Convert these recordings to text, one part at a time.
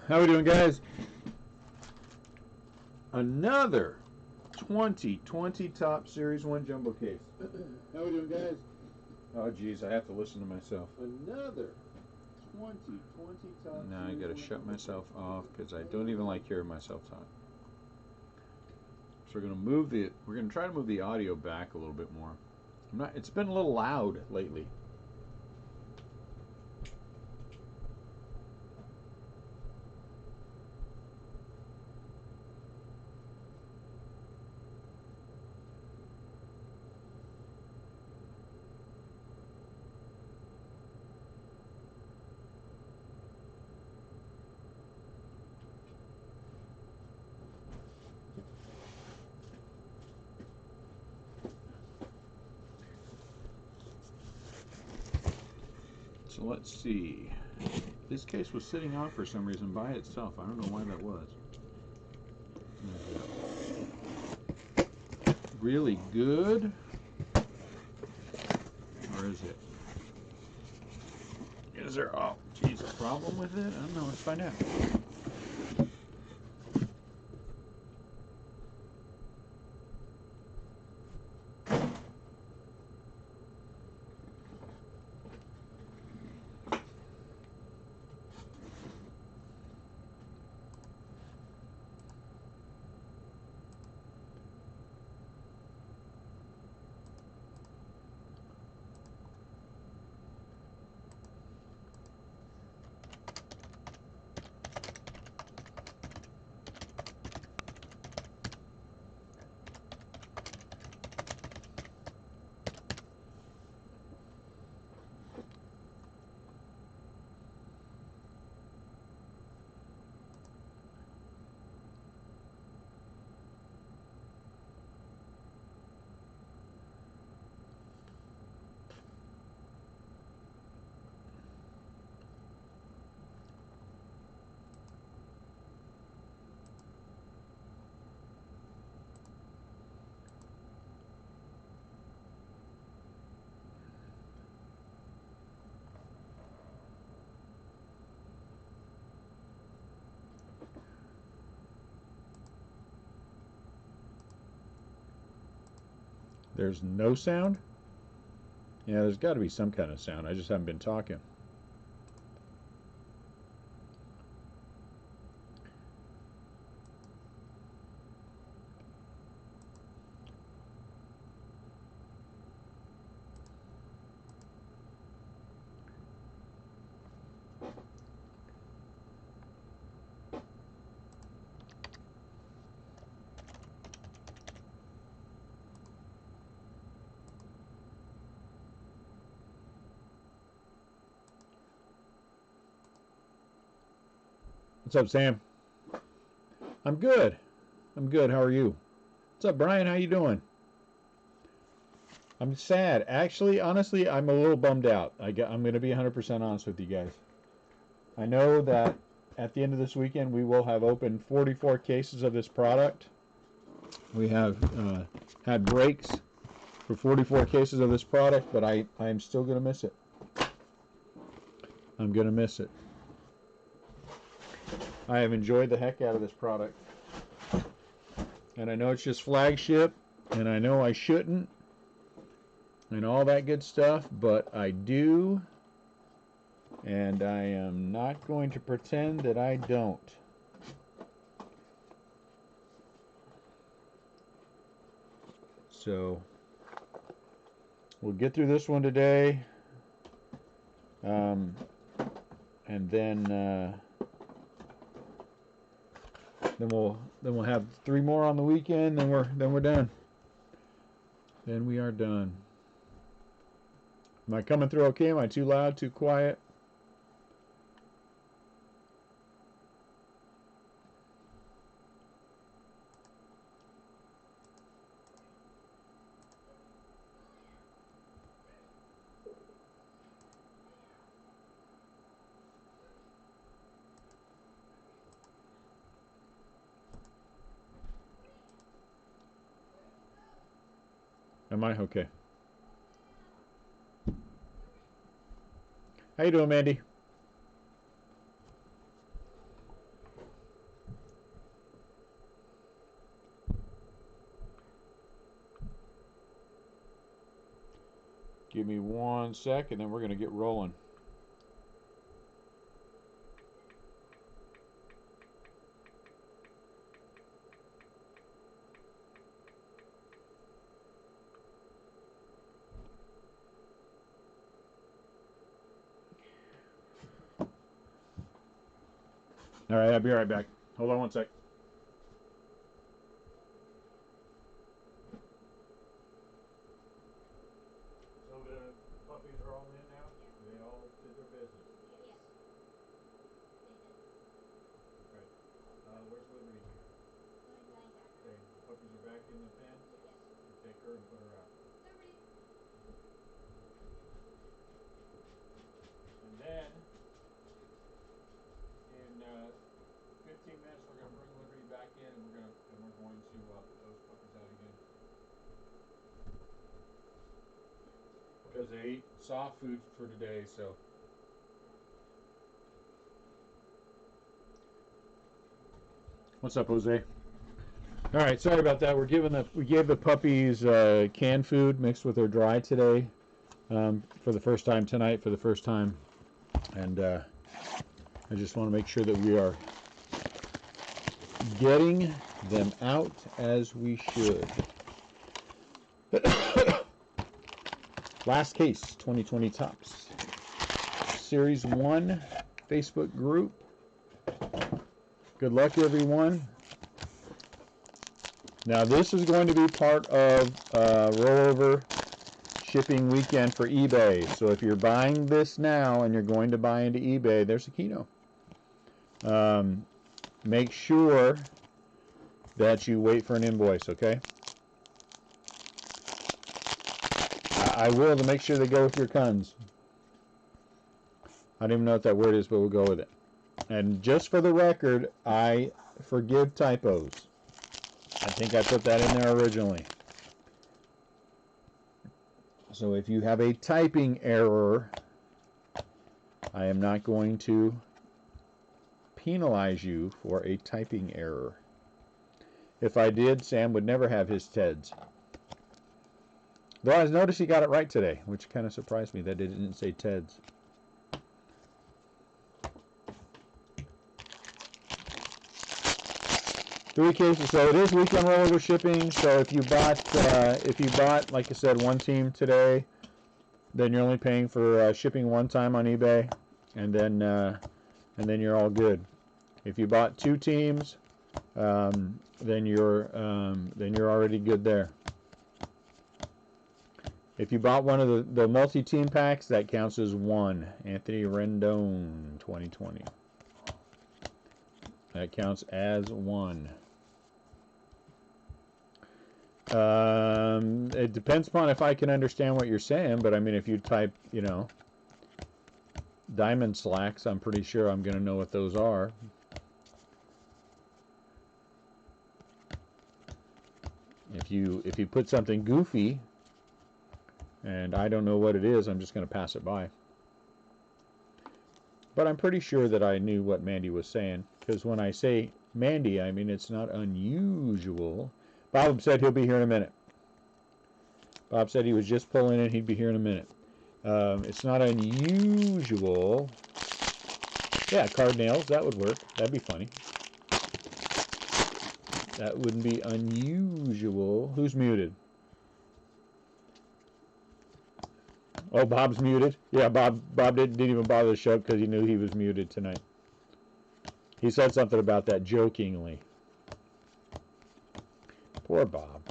How we doing, guys? Another 2020 Top Series 1 jumbo case. How we doing, guys? Oh, geez, I have to listen to myself. Another 2020 Top Now I gotta shut myself off because I don't even like hearing myself talk. So we're gonna try to move the audio back a little bit more. It's been a little loud lately. So let's see. This case was sitting out for some reason by itself. I don't know why that was. Really good? Or is it? Is there, oh, geez, a problem with it? I don't know. Let's find out. There's no sound? Yeah, there's got to be some kind of sound. I just haven't been talking. What's up, Sam? I'm good. I'm good. How are you? What's up, Brian? How you doing? I'm sad. Actually, honestly, I'm a little bummed out. I'm going to be 100% honest with you guys. I know that at the end of this weekend, we will have opened 44 cases of this product. We have had breaks for 44 cases of this product, but I'm still going to miss it. I'm going to miss it. I have enjoyed the heck out of this product. And I know it's just flagship, and I know I shouldn't, and all that good stuff, but I do, and I am not going to pretend that I don't. So, we'll get through this one today, and then we'll have 3 more on the weekend. Then we're done. Then we are done. Am I coming through okay? Am I too loud? Too quiet? Am I okay? How you doing, Mandy? me 1 sec, and then we're going to get rolling. All right, I'll be right back. Hold on 1 sec. So the puppies are all in now? They all did their business? Yes. They did. Okay. Where's Liberty here? Okay, the puppies are back in the pen? Yes. You take her and put her out. Liberty. And then, in 15 minutes, we're going to bring Liberty back in, and we're going to put those puppies out again. Because they ate soft food for today, so. What's up, Jose? All right, sorry about that. We gave the puppies canned food mixed with their dry today for the first time tonight, for the first time, and I just want to make sure that we are getting them out as we should. Last case, 2020 Tops. Series 1 Facebook group. Good luck, everyone. Now, this is going to be part of rollover shipping weekend for eBay. So if you're buying this now and you're going to buy into eBay, there's a Keno. Make sure that you wait for an invoice, okay? I will, to make sure they go with your cons. I don't even know what that word is, but we'll go with it. And just for the record, I forgive typos. I think I put that in there originally. So if you have a typing error, I am not going to penalize you for a typing error. If I did, Sam would never have his TEDs. Though I noticed he got it right today, which kind of surprised me that it didn't say TEDs. Three cases. So it is weekend rollover shipping. So if you bought, like I said, one team today, then you're only paying for shipping one time on eBay, and then you're all good. If you bought two teams, then you're already good there. If you bought one of the multi-team packs, that counts as one. Anthony Rendon, 2020. That counts as one. It depends upon if I can understand what you're saying, but I mean, if you type, diamond slacks, I'm pretty sure I'm going to know what those are. If you put something goofy, and I don't know what it is, I'm just going to pass it by. But I'm pretty sure that I knew what Mandy was saying, because when I say Mandy, I mean it's not unusual. Bob said he'll be here in a minute. Bob said he was just pulling in, he'd be here in a minute. It's not unusual. Yeah, card nails, that would work. That'd be funny. That wouldn't be unusual. Who's muted? Oh, Bob's muted. Yeah, Bob didn't even bother to show up because he knew he was muted tonight. He said something about that jokingly. Poor Bob.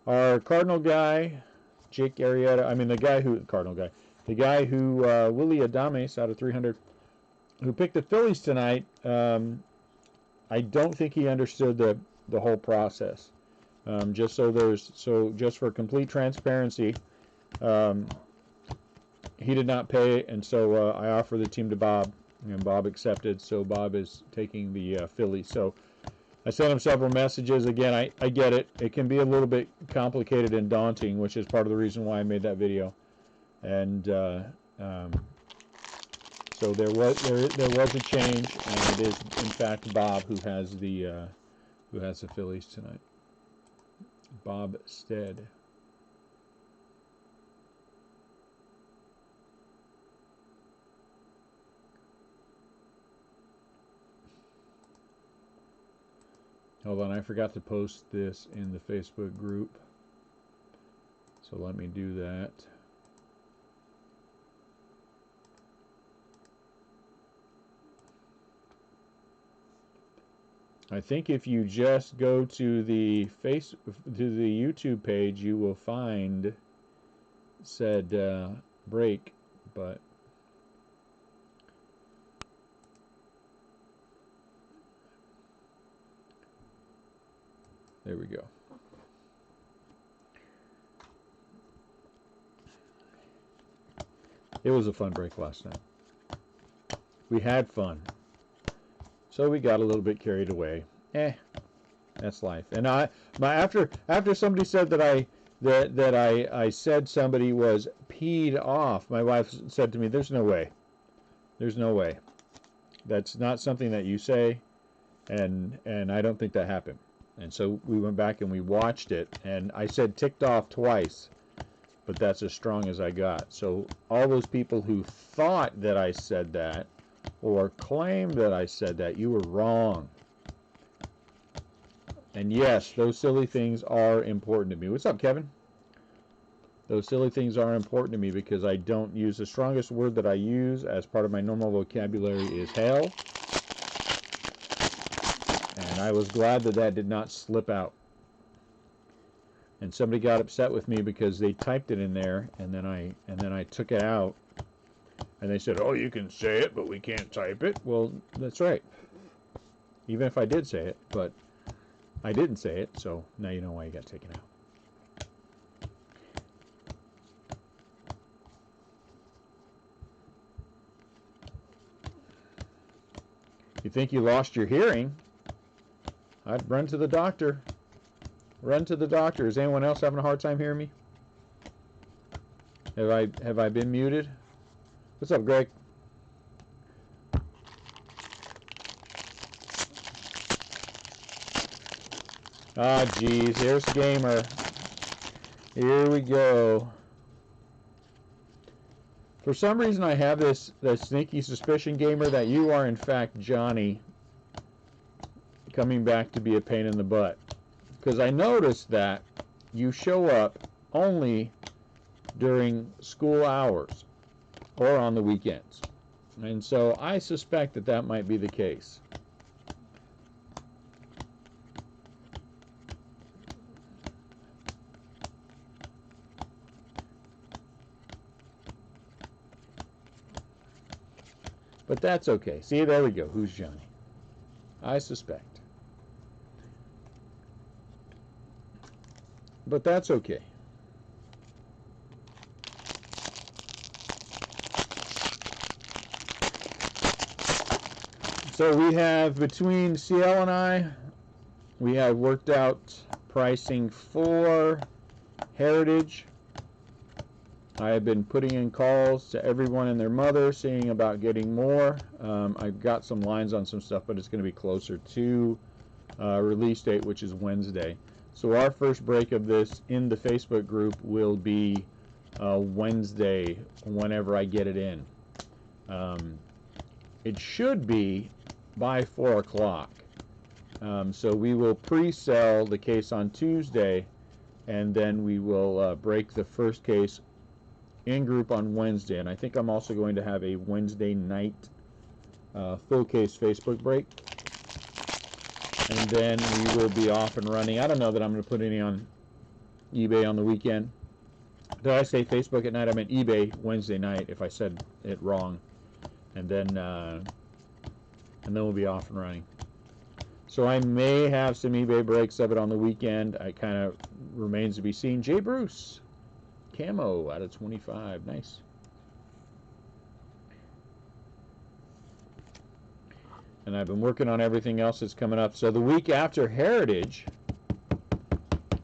Our Cardinal guy, Jake Arrieta, the guy who Willie Adames out of 300, who picked the Phillies tonight, I don't think he understood the whole process. Just for complete transparency, he did not pay, and so I offered the team to Bob, and Bob accepted, so Bob is taking the Phillies. So I sent him several messages. Again, I get it. It can be a little bit complicated and daunting, which is part of the reason why I made that video. And so there was a change, and it is in fact Bob who has the Phillies tonight. Bob Stead. Hold on, I forgot to post this in the Facebook group. So let me do that. I think if you just go to the YouTube page, you will find said break, but there we go. It was a fun break last night. We had fun. So we got a little bit carried away. That's life. And after somebody said that I said somebody was peed off, my wife said to me, "There's no way. There's no way. That's not something that you say, and I don't think that happened." And so we went back and we watched it, and I said ticked off twice, but that's as strong as I got. So all those people who thought that I said that or claimed that I said that, you were wrong. And yes, those silly things are important to me. What's up, Kevin? Those silly things are important to me because I don't use the strongest word that I use as part of my normal vocabulary is hell. And I was glad that that did not slip out. And somebody got upset with me because they typed it in there, and then I took it out, and they said, "Oh, you can say it, but we can't type it." Well, that's right. Even if I did say it, but I didn't say it, so now you know why you got taken out. You think you lost your hearing? I'd run to the doctor. Run to the doctor. Is anyone else having a hard time hearing me? Have I been muted? What's up, Greg? Ah, geez, here's Gamer. Here we go. For some reason, I have this sneaky suspicion, Gamer, that you are in fact Johnny coming back to be a pain in the butt. Because I noticed that you show up only during school hours or on the weekends. And so I suspect that that might be the case. But that's okay. See, there we go. Who's Johnny? I suspect. But that's okay. So we have, between CL and I, we have worked out pricing for Heritage. I have been putting in calls to everyone and their mother, seeing about getting more. I've got some lines on some stuff, but it's going to be closer to release date, which is Wednesday. So our first break of this in the Facebook group will be Wednesday, whenever I get it in. It should be by 4 o'clock. So we will pre-sell the case on Tuesday, and then we will break the first case in group on Wednesday. And I think I'm also going to have a Wednesday night full case Facebook break. And then we will be off and running. I don't know that I'm going to put any on eBay on the weekend. Did I say Facebook at night? I meant eBay Wednesday night if I said it wrong. And then we'll be off and running. So I may have some eBay breaks of it on the weekend. It kind of remains to be seen. Jay Bruce, camo out of 25. Nice. And I've been working on everything else that's coming up. So the week after Heritage,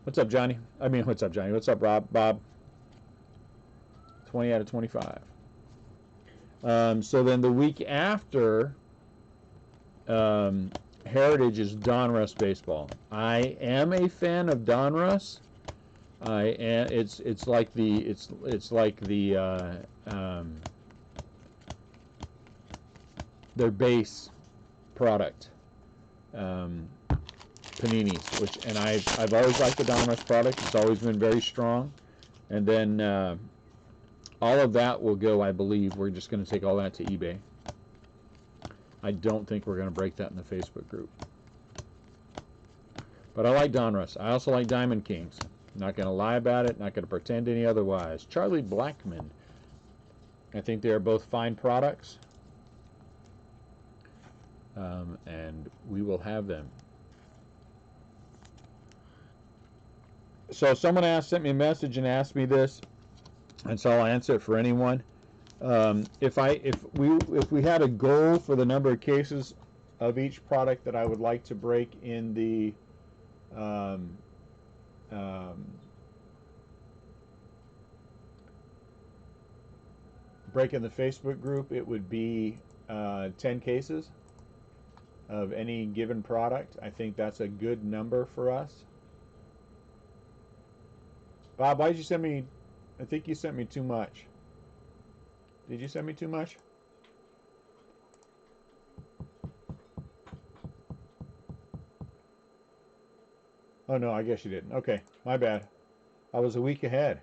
what's up, Johnny? What's up, Johnny? What's up, Rob? Bob? 20 out of 25. So then the week after Heritage is Donruss baseball. I am a fan of Donruss. It's like their base product. paninis, and I've always liked the Donruss product. It's always been very strong. And then all of that will go, I believe, we're just going to take all that to eBay. I don't think we're going to break that in the Facebook group. But I like Donruss. I also like Diamond Kings. Not going to lie about it. Not going to pretend any otherwise. Charlie Blackman. I think they are both fine products. And we will have them. So someone sent me a message and asked me this, and so I'll answer it for anyone. If we had a goal for the number of cases of each product that I would like to break in the Facebook group, it would be 10 cases of any given product. I think that's a good number for us. Bob, why did you send me? I think you sent me too much. Did you send me too much? Oh no, I guess you didn't. Okay, my bad. I was a week ahead.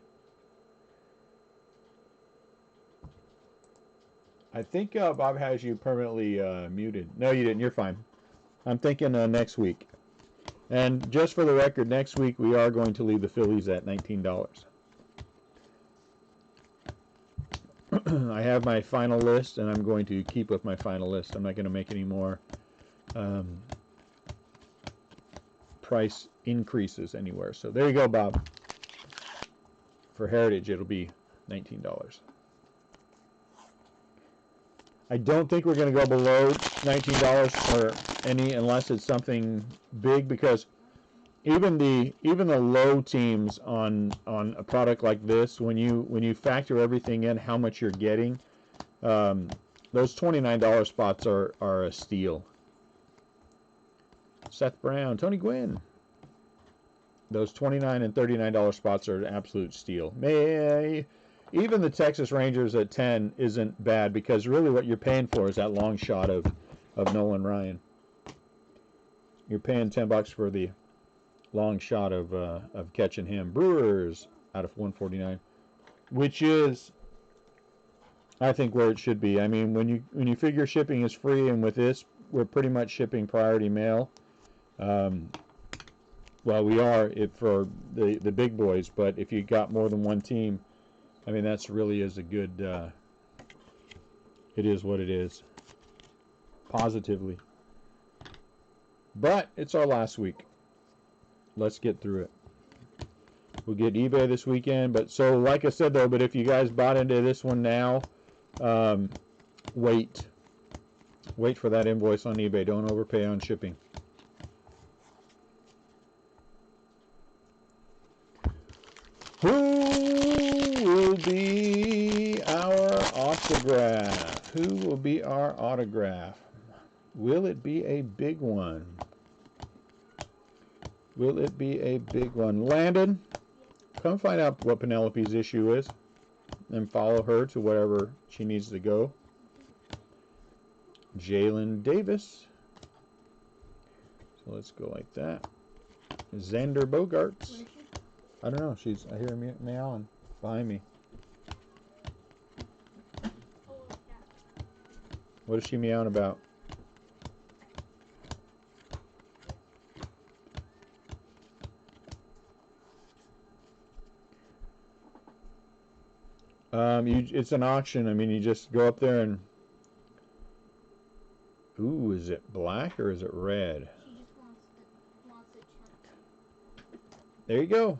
I think Bob has you permanently muted. No, you didn't. You're fine. I'm thinking next week. And just for the record, next week we are going to leave the Phillies at $19. I have my final list, and I'm going to keep with my final list. I'm not going to make any more price increases anywhere. So there you go, Bob. For Heritage, it'll be $19. I don't think we're going to go below $19 or any, unless it's something big, because even the low teams on a product like this, when you factor everything in, how much you're getting, those $29 spots are a steal. Seth Brown, Tony Gwynn. Those $29 and $39 spots are an absolute steal. Even the Texas Rangers at 10 isn't bad, because really what you're paying for is that long shot of Nolan Ryan. You're paying $10 for the long shot of catching him. Brewers out of 149, which is, I think, where it should be. I mean, when you figure shipping is free, and with this we're pretty much shipping priority mail. Well, we are for the big boys, but if you got more than one team, I mean, that's really is a good, it is what it is, positively. But it's our last week. Let's get through it. We'll get eBay this weekend, but so like I said though, but if you guys bought into this one now, wait for that invoice on eBay. Don't overpay on shipping. Who will be our autograph? Who will be our autograph? Will it be a big one? Will it be a big one? Landon, come find out what Penelope's issue is and follow her to wherever she needs to go. Jalen Davis. So let's go like that. Xander Bogaerts. I don't know. I hear her meowing behind me. What is she meowing about? It's an auction. I mean, you just go up there and... Ooh, is it black or is it red? She just wants it checked. There you go.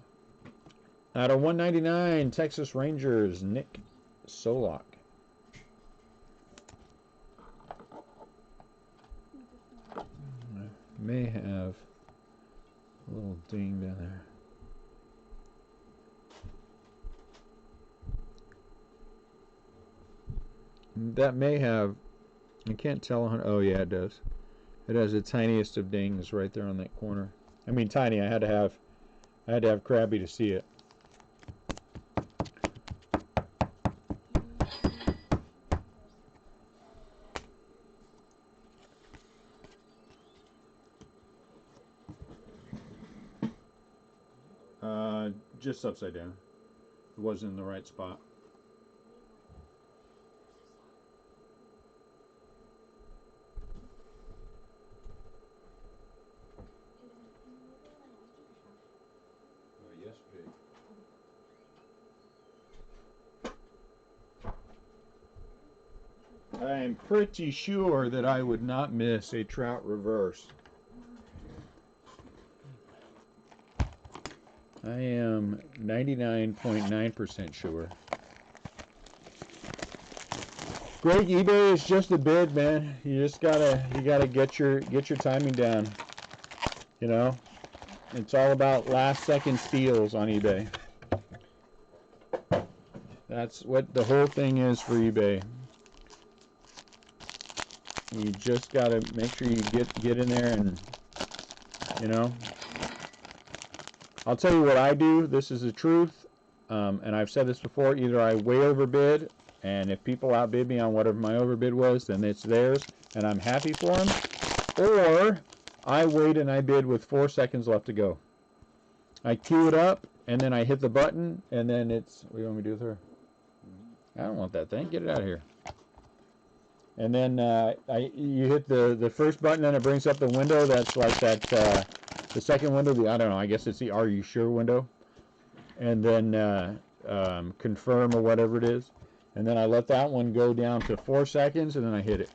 Out of 199, Texas Rangers, Nick Solak. May have a little ding down there. That may have, I can't tell. Oh yeah, it does. It has the tiniest of dings right there on that corner. I mean, tiny. I had to have Krabby to see it. just upside down. It wasn't in the right spot. Yesterday. I am pretty sure that I would not miss a trout reverse. I am 99.9% sure. Greg, eBay is just a bid, man. You gotta get your timing down. You know, it's all about last second steals on eBay. That's what the whole thing is for eBay. You just gotta make sure you get in there and, you know. I'll tell you what I do. This is the truth, and I've said this before. Either I way overbid, and if people outbid me on whatever my overbid was, then it's theirs, and I'm happy for them. Or I wait and I bid with 4 seconds left to go. I queue it up, and then I hit the button, and then it's. What do you want me to do with her? I don't want that thing. Get it out of here. And then you hit the first button, and it brings up the window that's like that. The second window, I don't know, I guess it's the "Are you sure" window, and then confirm or whatever it is, and then I let that one go down to 4 seconds, and then I hit it.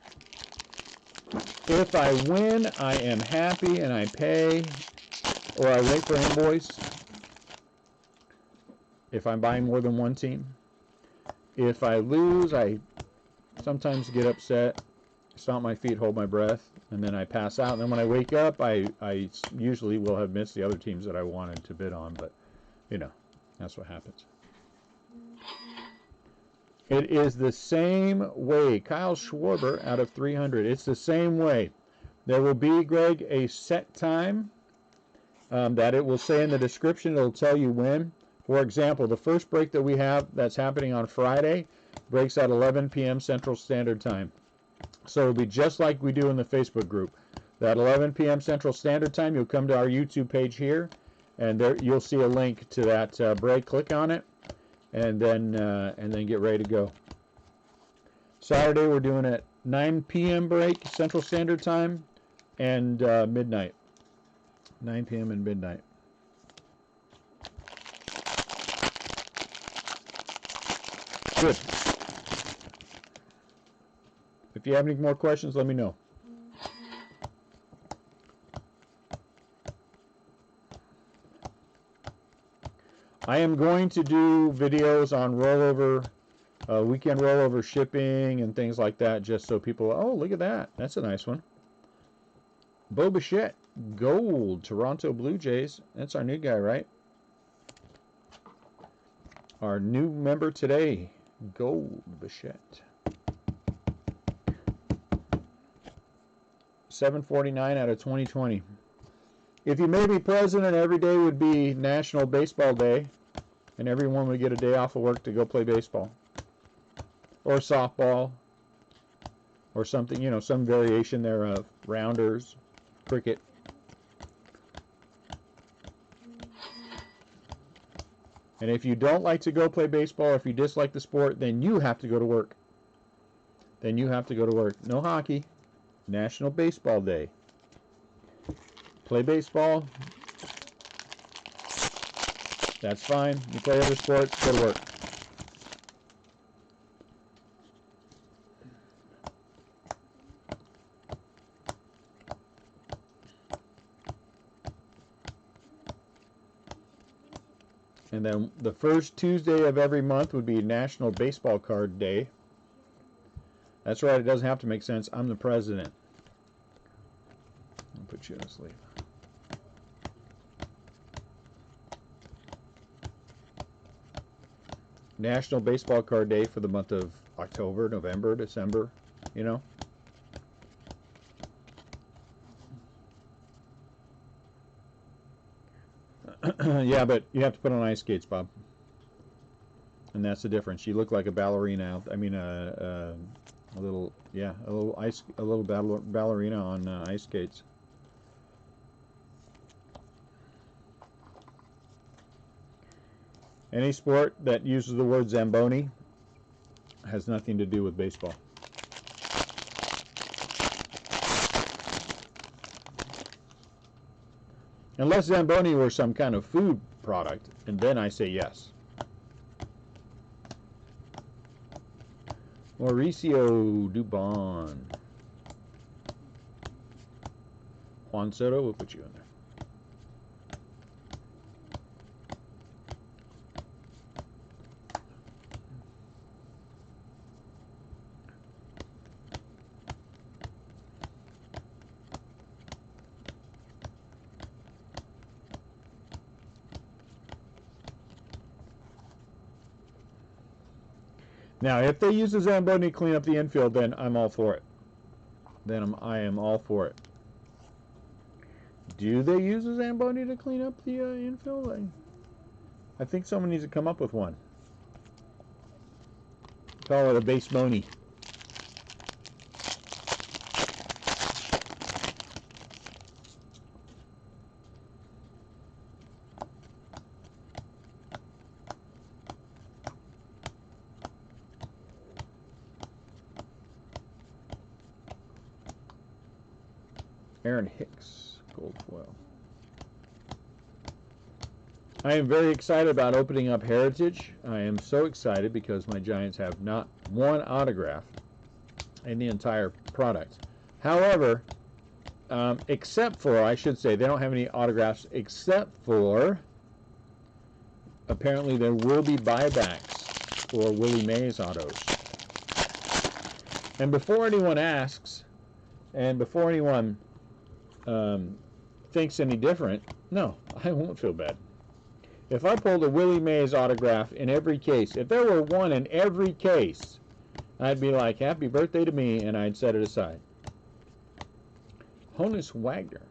If I win, I am happy and I pay, or I wait for invoice if I'm buying more than one team. If I lose, I sometimes get upset, stomp my feet, hold my breath, and then I pass out. And then when I wake up, I usually will have missed the other teams that I wanted to bid on, but, you know, that's what happens. It is the same way. Kyle Schwarber out of 300. It's the same way. There will be, Greg, a set time that it will say in the description. It'll tell you when. For example, the first break that we have that's happening on Friday breaks at 11 p.m. Central Standard Time. So it'll be just like we do in the Facebook group. At 11 p.m. Central Standard Time, you'll come to our YouTube page here, and there you'll see a link to that break. Click on it, and then get ready to go. Saturday we're doing at 9 p.m. break Central Standard Time, and midnight. 9 p.m. and midnight. Good. If you have any more questions, let me know. I am going to do videos on rollover, weekend rollover shipping and things like that, just so people, oh, look at that. That's a nice one. Bo Bichette, gold, Toronto Blue Jays. That's our new guy, right? Our new member today, gold Bichette. 749 out of 2020. If you made me president, every day would be National Baseball Day, and everyone would get a day off of work to go play baseball or softball or something, you know, some variation thereof. Rounders, cricket. And if you don't like to go play baseball, if you dislike the sport, then you have to go to work. Then you have to go to work. No hockey. National Baseball Day. Play baseball. That's fine. You play other sports, go to work. And then the first Tuesday of every month would be National Baseball Card Day. That's right, it doesn't have to make sense. I'm the president. I'll put you to sleep. National Baseball Card Day for the month of October, November, December, you know. Yeah, but you have to put on ice skates, Bob. And that's the difference. You look like a ballerina. I mean, a little ballerina on ice skates. Any sport that uses the word Zamboni has nothing to do with baseball. Unless Zamboni were some kind of food product, and then I say yes. Mauricio Dubon. Juan Soto, we'll put you in there. Now, if they use the Zamboni to clean up the infield, then I'm all for it. I am all for it. Do they use the Zamboni to clean up the infield? I think someone needs to come up with one. Call it a base-moni. Aaron Hicks, gold foil. I am very excited about opening up Heritage. I am so excited because my Giants have not one autograph in the entire product. However, except for, I should say, they don't have any autographs except for, apparently there will be buybacks for Willie Mays autos. And before anyone asks, and before anyone thinks any different, no, I won't feel bad. If I pulled a Willie Mays autograph in every case, if there were one in every case, I'd be like, happy birthday to me, and I'd set it aside. Honus Wagner.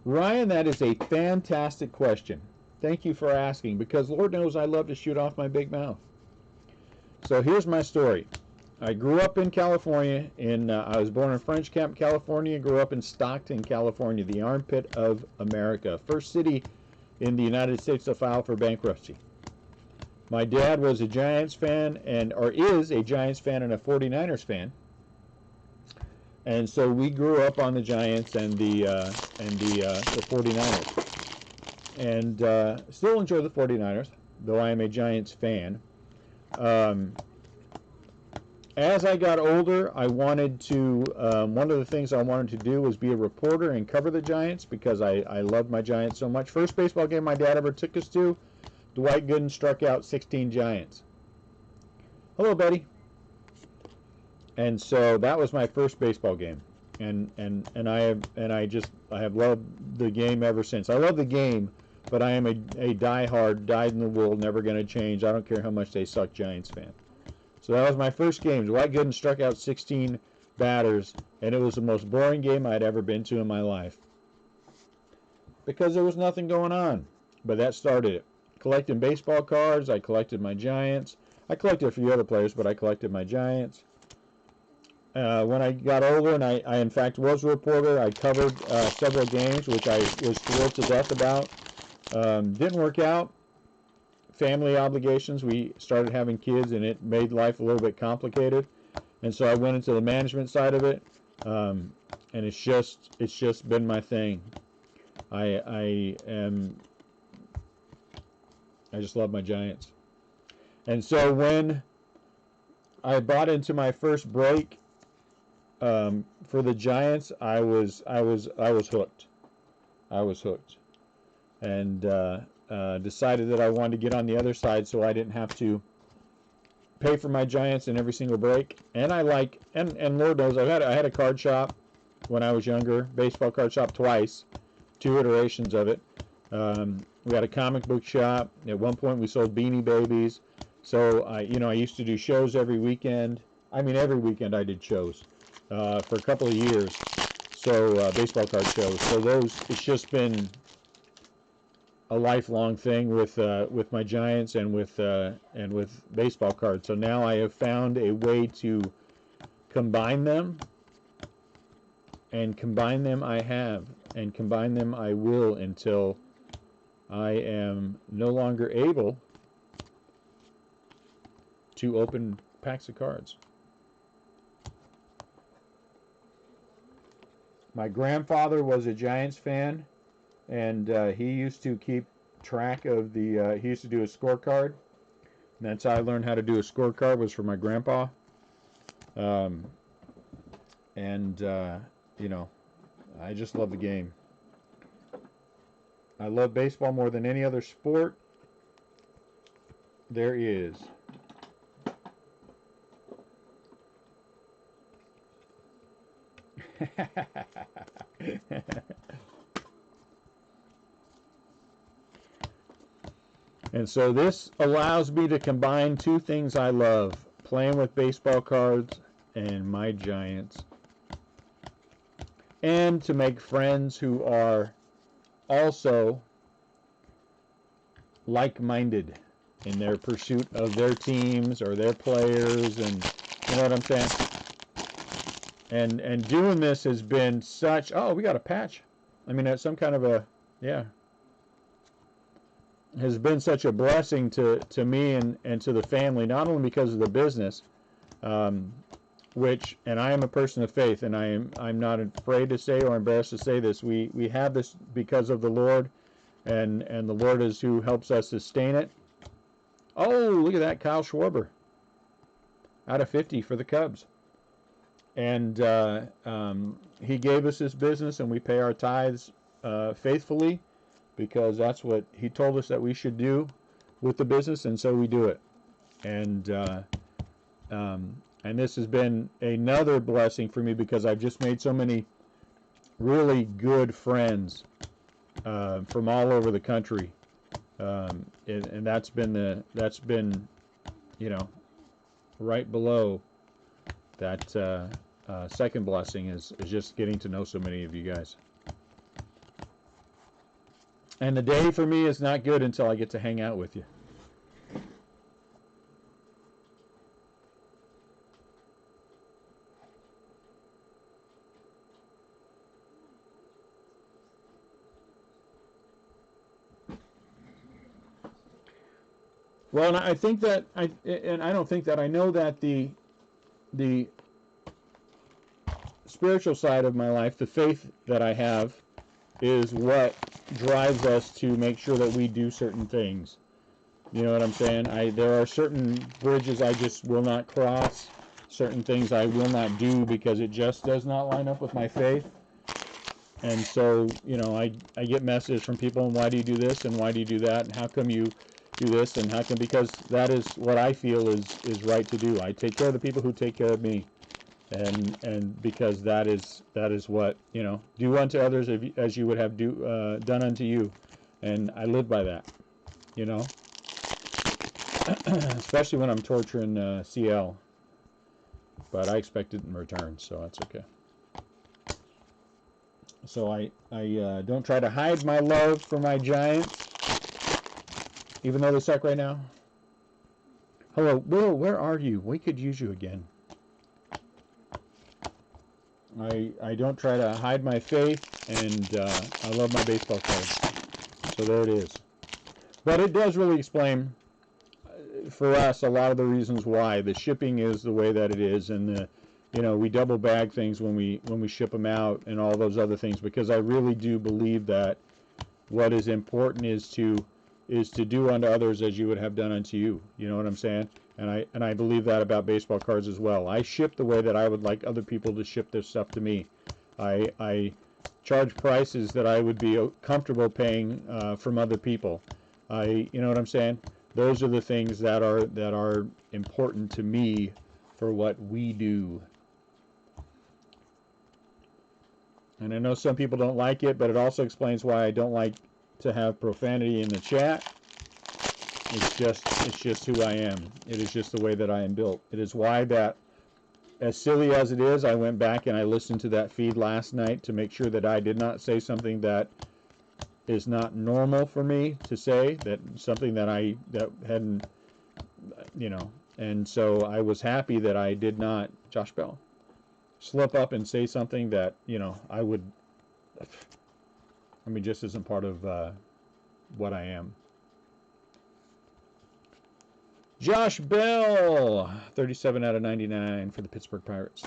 Ryan, that is a fantastic question. Thank you for asking, because Lord knows I love to shoot off my big mouth. So here's my story. I grew up in California. I was born in French Camp, California. Grew up in Stockton, California, the armpit of America. First city in the United States to file for bankruptcy. My dad was a Giants fan, or is a Giants fan and a 49ers fan. And so we grew up on the Giants and the 49ers. And still enjoy the 49ers, though I am a Giants fan. As I got older, I wanted to, one of the things I wanted to do was be a reporter and cover the Giants because I loved my Giants so much. First baseball game my dad ever took us to, Dwight Gooden struck out 16 Giants. Hello, Betty. And so that was my first baseball game, and I have loved the game ever since. I love the game, but I am a diehard, dyed-in-the-wool, never going to change. I don't care how much they suck Giants fan. So that was my first game. Dwight Gooden struck out 16 batters, and it was the most boring game I'd ever been to in my life because there was nothing going on. But that started it. Collecting baseball cards, I collected my Giants. I collected a few other players, but I collected my Giants. When I got older, and I in fact was a reporter, I covered several games, which I was thrilled to death about. Didn't work out. Family obligations. We started having kids, and it made life a little bit complicated. And so I went into the management side of it, and it's just been my thing. I just love my Giants. And so when I bought into my first break for the Giants, I was hooked. I was hooked, and decided that I wanted to get on the other side so I didn't have to pay for my Giants in every single break. And I like, and Lord knows, I had a card shop when I was younger, baseball card shop twice, 2 iterations of it. We had a comic book shop. At one point, we sold Beanie Babies. So I used to do shows every weekend. I mean, every weekend I did shows for a couple of years. So baseball card shows. So it's just been a lifelong thing with my Giants and with baseball cards. So now I have found a way to combine them, and combine them I have, and combine them I will until I am no longer able to open packs of cards. My grandfather was a Giants fan, and he used to keep track of the, he used to do a scorecard. And that's how I learned how to do a scorecard, was from my grandpa. You know, I just love the game. I love baseball more than any other sport there is. And so this allows me to combine two things I love: playing with baseball cards and my Giants, and to make friends who are also like-minded in their pursuit of their teams or their players, and you know what I'm saying? And doing this has been such, oh, we got a patch. I mean, it's some kind of a, yeah, has been such a blessing to me and to the family, not only because of the business, which, and I am a person of faith, and I'm not afraid to say or embarrassed to say this. We have this because of the Lord, and the Lord is who helps us sustain it. Oh, look at that, Kyle Schwarber, out of 50 for the Cubs. And he gave us this business, and we pay our tithes faithfully, because that's what he told us that we should do with the business, and so we do it. And this has been another blessing for me, because I've just made so many really good friends from all over the country, and that's been you know, right below that second blessing is just getting to know so many of you guys. And the day for me is not good until I get to hang out with you. Well, and I think that I don't think that, I know that the spiritual side of my life, the faith that I have, is what drives us to make sure that we do certain things. You know what I'm saying? There are certain bridges I just will not cross, certain things I will not do, because it just does not line up with my faith. And so, you know, I get messages from people, and why do you do this, and why do you do that, and how come you do this, and how come, because that is what I feel is right to do. I take care of the people who take care of me. And because that is what, you know, do unto others as you would have done unto you, and I live by that, you know, especially when I'm torturing CL, but I expect it in return, so that's okay. So I don't try to hide my love for my Giants, even though they suck right now. Hello, Will, where are you? We could use you again. I don't try to hide my faith, and I love my baseball cards. So there it is. But it does really explain, for us, a lot of the reasons why the shipping is the way that it is, and you know, we double bag things when we ship them out, and all those other things, because I really do believe that what is important is to do unto others as you would have done unto you. You know what I'm saying? And I believe that about baseball cards as well. I ship the way that I would like other people to ship their stuff to me. I charge prices that I would be comfortable paying from other people. You know what I'm saying? Those are the things that are important to me for what we do. And I know some people don't like it, but it also explains why I don't like to have profanity in the chat. It's just who I am. It is just the way that I am built. It is why that, as silly as it is, I went back and I listened to that feed last night to make sure that I did not say something that is not normal for me to say, that something that that hadn't, you know, and so I was happy that I did not, Josh Bell, slip up and say something that, you know, just isn't part of what I am. Josh Bell, 37 out of 99 for the Pittsburgh Pirates.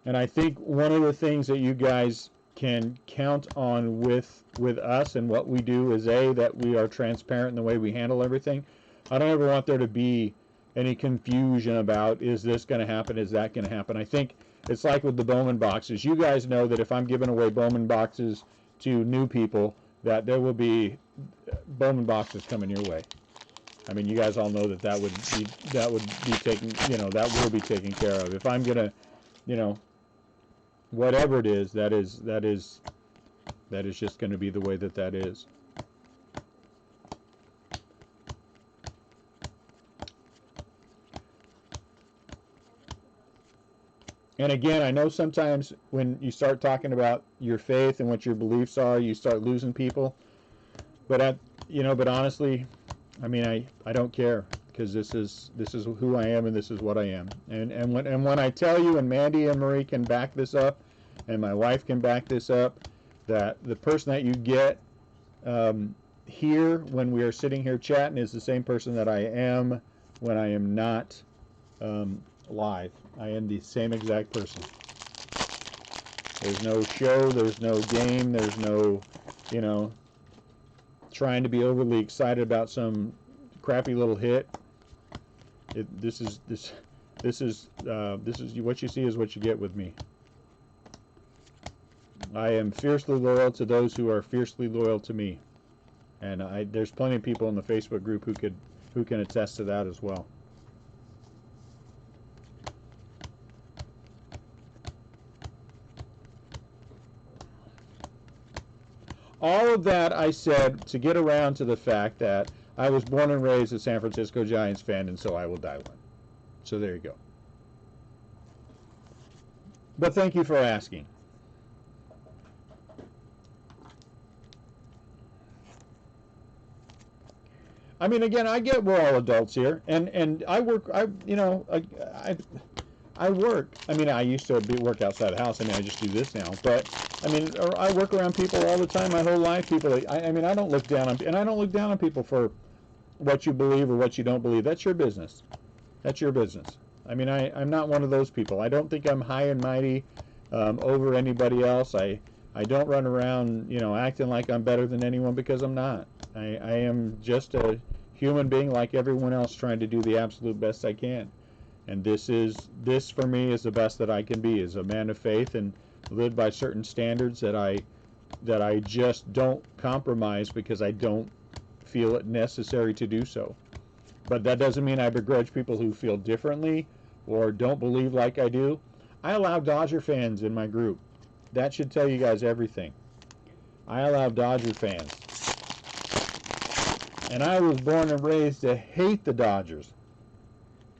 And I think one of the things that you guys can count on with us and what we do is that we are transparent in the way we handle everything. I don't ever want there to be any confusion about, is this going to happen, is that going to happen. I think it's like with the Bowman boxes. You guys know that if I'm giving away Bowman boxes to new people, that there will be Bowman boxes coming your way. I mean, you guys all know that would be taken, you know, that will be taken care of. If I'm gonna, you know, whatever it is, that is just going to be the way that is. And again, I know sometimes when you start talking about your faith and what your beliefs are, you start losing people. But but honestly, I mean, I don't care, because this is who I am and this is what I am. And when I tell you, and Mandy and Marie can back this up, and my wife can back this up, that the person that you get here when we are sitting here chatting is the same person that I am when I am not live. I am the same exact person. There's no show, there's no game, there's no, you know, trying to be overly excited about some crappy little hit. This is what you see is what you get with me. I am fiercely loyal to those who are fiercely loyal to me, and there's plenty of people in the Facebook group who can attest to that as well. All of that I said to get around to the fact that I was born and raised a San Francisco Giants fan, and so I will die one. So there you go. But thank you for asking. I mean, again, I get we're all adults here, and I work. I work. I mean, I used to work outside the house. I mean, I just do this now. But I mean, I work around people all the time. My whole life, people. I mean, I don't look down on, and I don't look down on people for what you believe or what you don't believe. That's your business. That's your business. I mean, I'm not one of those people. I don't think I'm high and mighty over anybody else. I don't run around, you know, acting like I'm better than anyone, because I'm not. I am just a human being like everyone else, trying to do the absolute best I can. And this for me is the best that I can be, as a man of faith, and live by certain standards that I just don't compromise, because I don't feel it necessary to do so. But that doesn't mean I begrudge people who feel differently or don't believe like I do. I allow Dodger fans in my group. That should tell you guys everything. I allow Dodger fans. And I was born and raised to hate the Dodgers.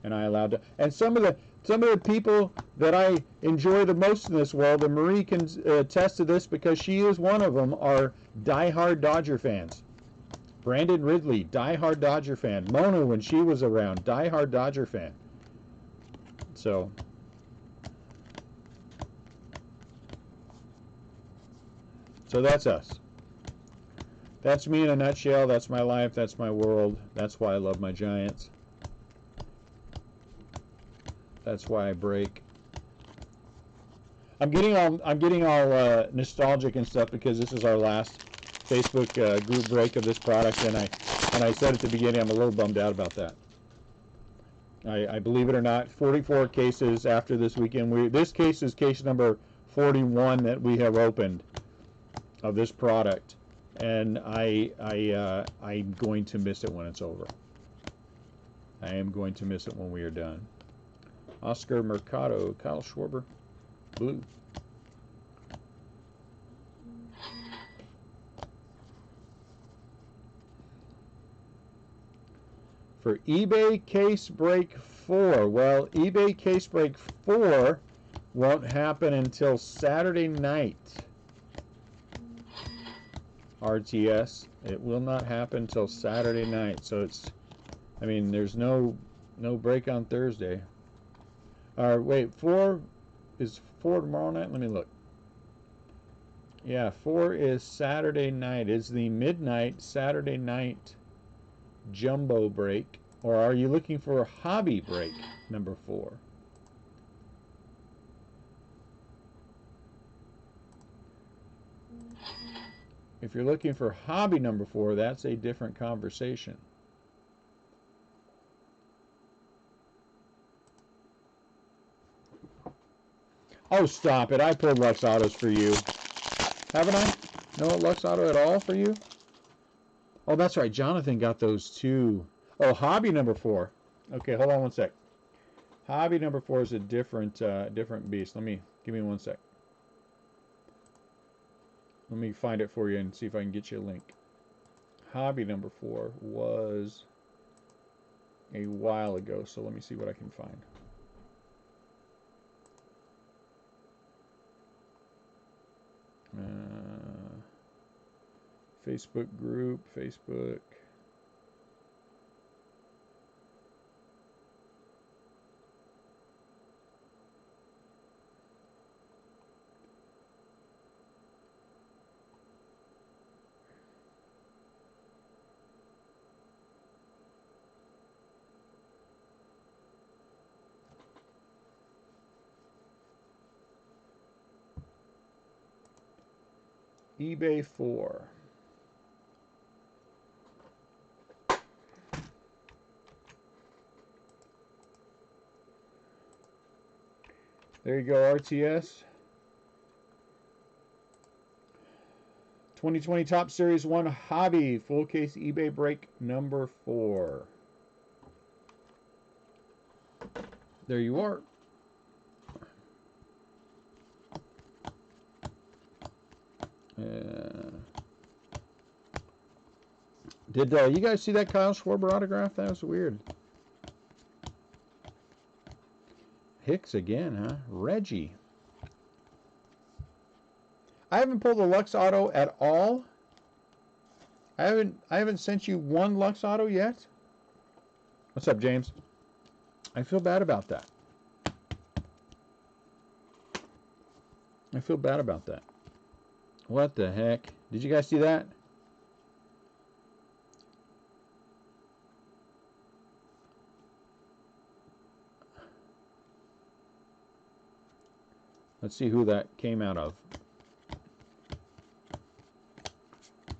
And I allowed, and some of the people that I enjoy the most in this world, and Marie can attest to this because she is one of them, are diehard Dodger fans. Brandon Ridley, diehard Dodger fan. Mona, when she was around, diehard Dodger fan. So that's us. That's me in a nutshell. That's my life. That's my world. That's why I love my Giants. That's why I break. I'm getting all nostalgic and stuff, because this is our last Facebook group break of this product, and I said at the beginning I'm a little bummed out about that. I believe it or not, 44 cases after this weekend. This case is case number 41 that we have opened of this product, and I'm going to miss it when it's over. I am going to miss it when we are done. Oscar Mercado, Kyle Schwarber, blue. For eBay Case Break 4, well, eBay Case Break 4 won't happen until Saturday night. RTS. It will not happen till Saturday night. So it's, I mean, there's no break on Thursday. Wait, 4 is 4 tomorrow night? Let me look. Yeah, 4 is Saturday night. It's the midnight Saturday night jumbo break. Or are you looking for a hobby break number 4? If you're looking for hobby number 4, that's a different conversation. Oh, stop it. I pulled Lux Autos for you. Haven't I? No Lux Auto at all for you? Oh, that's right. Jonathan got those too. Oh, hobby number 4. Okay, hold on one sec. Hobby number 4 is a different beast. Give me one sec. Let me find it for you and see if I can get you a link. Hobby number 4 was a while ago, so let me see what I can find. Facebook group, Facebook. eBay 4. There you go, RTS. 2020 Top Series 1 Hobby full case eBay break number 4. There you are. Did you guys see that Kyle Schwarber autograph? That was weird. Hicks again, huh? Reggie. I haven't pulled a Lux Auto at all. I haven't sent you one Lux Auto yet. What's up, James? I feel bad about that. I feel bad about that. What the heck? Did you guys see that? Let's see who that came out of.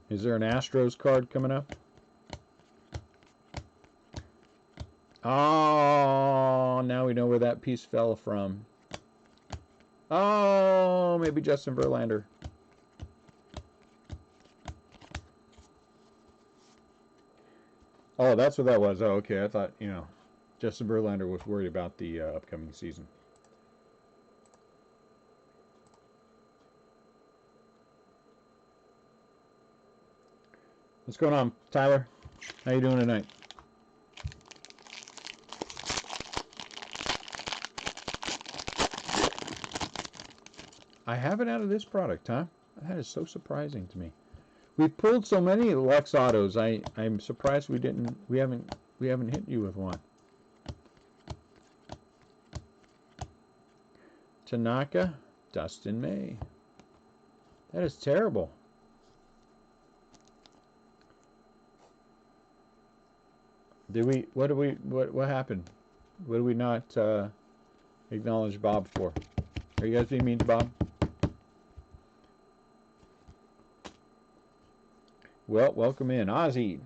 Is there an Astros card coming up? Oh, now we know where that piece fell from. Oh, maybe Justin Verlander. Oh, that's what that was. Oh, okay. I thought, Justin Verlander was worried about the upcoming season. What's going on, Tyler? How you doing tonight? I haven't out of this product, huh? That is so surprising to me. We've pulled so many Lux Autos. I'm surprised we haven't hit you with one. Tanaka, Dustin May. That is terrible. What happened? What did we not acknowledge Bob for? Are you guys being mean to Bob? Well, welcome in, Ozzy.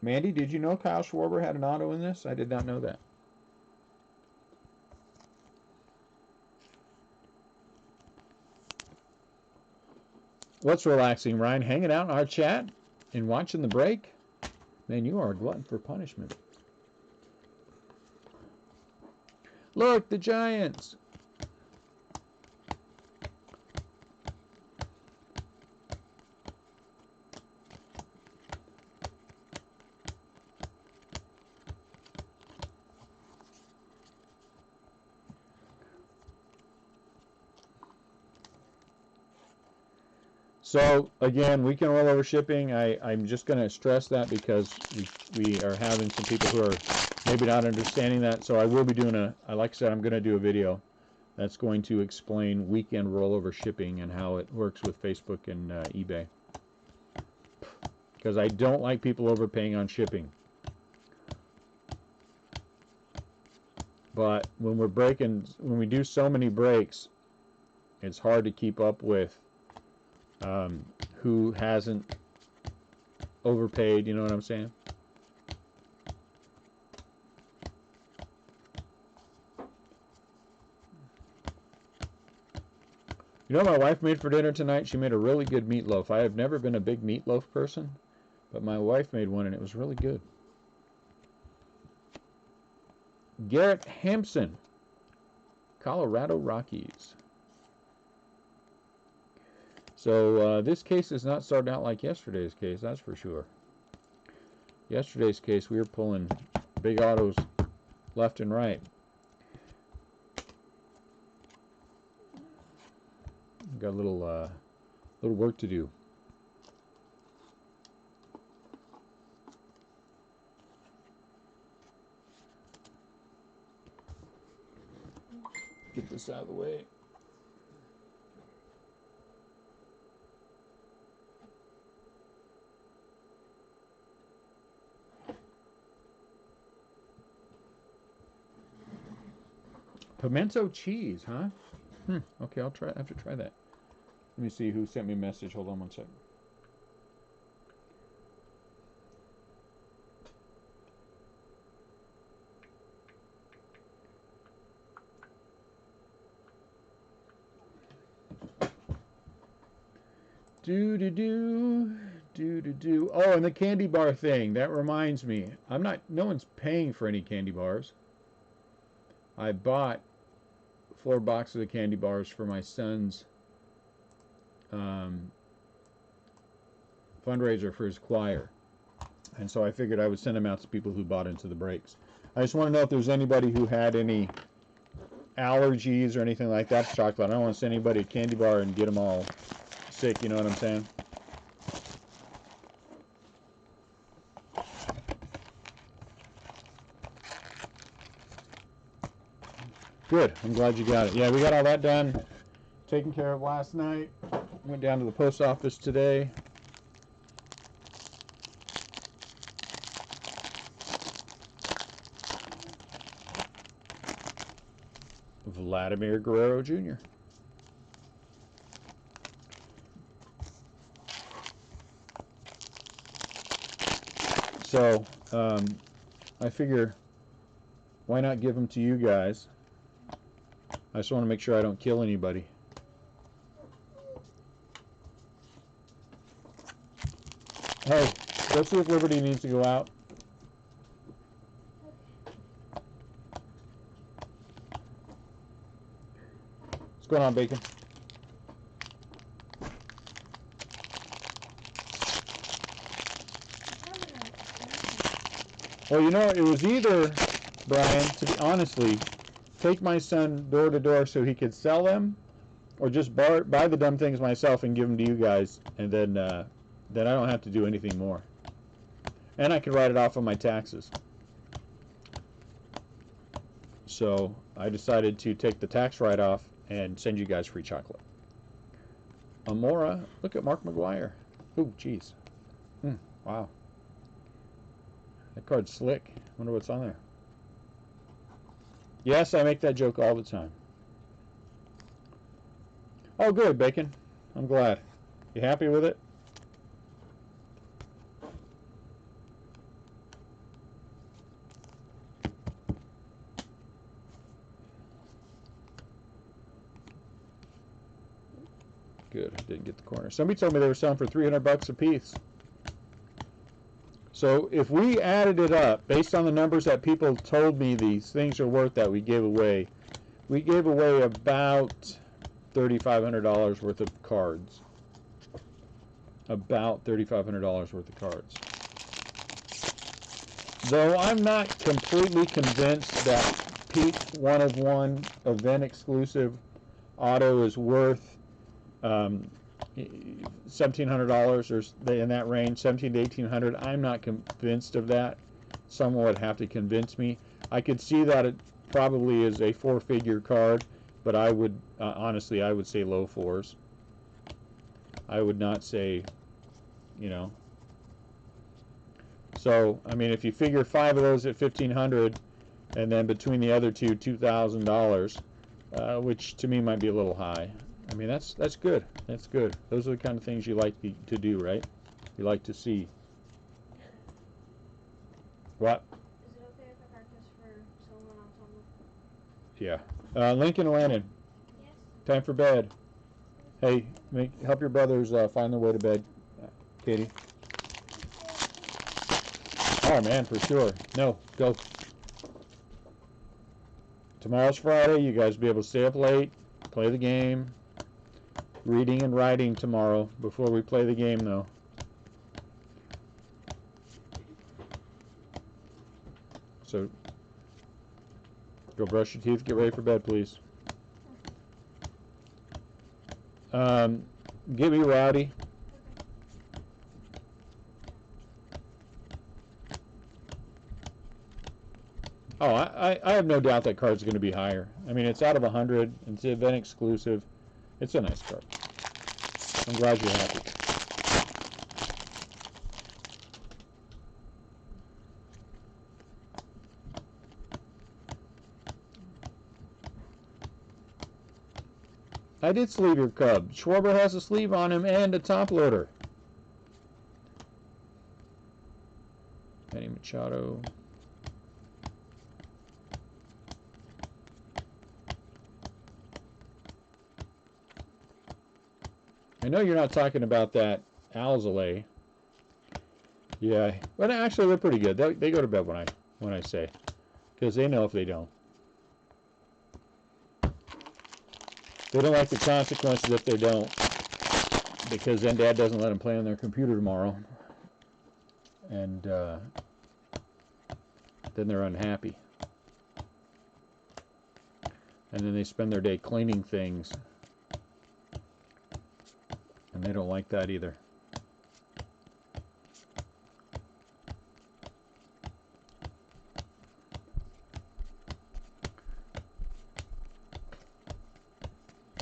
Mandy, did you know Kyle Schwarber had an auto in this? I did not know that. What's relaxing, Ryan? Hanging out in our chat and watching the break? Man, you are a glutton for punishment. Look, the Giants. So again, weekend rollover shipping. I'm just going to stress that because we are having some people who are maybe not understanding that. So I will be doing like I said, I'm going to do a video that's going to explain weekend rollover shipping and how it works with Facebook and eBay. Because I don't like people overpaying on shipping. But when we do so many breaks, it's hard to keep up with who hasn't overpaid, you know what I'm saying? You know what my wife made for dinner tonight? She made a really good meatloaf. I have never been a big meatloaf person, but my wife made one and it was really good. Garrett Hampson, Colorado Rockies. So this case is not starting out like yesterday's case, that's for sure. Yesterday's case, we were pulling big autos left and right. Got a little work to do. Get this out of the way. Pimento cheese, huh? Okay, I'll have to try that. Let me see who sent me a message. Hold on one second. Do. Oh, and the candy bar thing. That reminds me. No one's paying for any candy bars. I bought 4 boxes of candy bars for my son's fundraiser for his choir. And so I figured I would send them out to people who bought into the breaks. I just want to know if there's anybody who had any allergies or anything like that to chocolate. I don't want to send anybody a candy bar and get them all sick, you know what I'm saying? Good. I'm glad you got it. Yeah, we got all that done, taken care of last night. Went down to the post office today. Vladimir Guerrero Jr. So, I figure, why not give them to you guys? I just want to make sure I don't kill anybody. Hey, let's see if Liberty needs to go out. What's going on, Bacon? Well, you know, it was either, Brian, to be honestly, take my son door to door so he could sell them, or just buy the dumb things myself and give them to you guys, and then I don't have to do anything more. And I could write it off on my taxes. So I decided to take the tax write-off and send you guys free chocolate. Amora, look at Mark McGuire. Ooh, jeez. Wow. That card's slick. Wonder what's on there. Yes, I make that joke all the time. Oh, good, Bacon. I'm glad. You happy with it? Good, I didn't get the corner. Somebody told me they were selling for $300 a piece. So if we added it up, based on the numbers that people told me these things are worth that we gave away about $3,500 worth of cards. About $3,500 worth of cards. Though I'm not completely convinced that Peak 1 of 1 event exclusive auto is worth $1,700 or in that range, 17 to 1800. I'm not convinced of that. Someone would have to convince me. I could see that it probably is a four-figure card, but I would honestly, I would say low fours. I would not say, you know. So I mean, if you figure 5 of those at 1,500, and then between the other two, $2,000, which to me might be a little high. I mean, that's good. That's good. Those are the kind of things you like to do, right? You like to see. What? Is it okay if I practice for solo and ensemble? Yeah. Lincoln Lannon. Yes. Time for bed. Hey, help your brothers find their way to bed, Katie. Oh man, for sure. No, go. Tomorrow's Friday. You guys will be able to stay up late, play the game. Reading and writing tomorrow before we play the game, though. So, go brush your teeth, get ready for bed, please. Get me Rowdy. Oh, I have no doubt that card's going to be higher. I mean, it's out of 100. It's event exclusive. It's a nice card. I'm glad you're happy. I did sleeve your cub. Schwarber has a sleeve on him and a top loader. Manny Machado. I know you're not talking about that Alzolay. Yeah, but actually they're pretty good. They go to bed when I say, because they know if they don't. They don't like the consequences if they don't, because then Dad doesn't let them play on their computer tomorrow, and then they're unhappy, and then they spend their day cleaning things. And they don't like that either.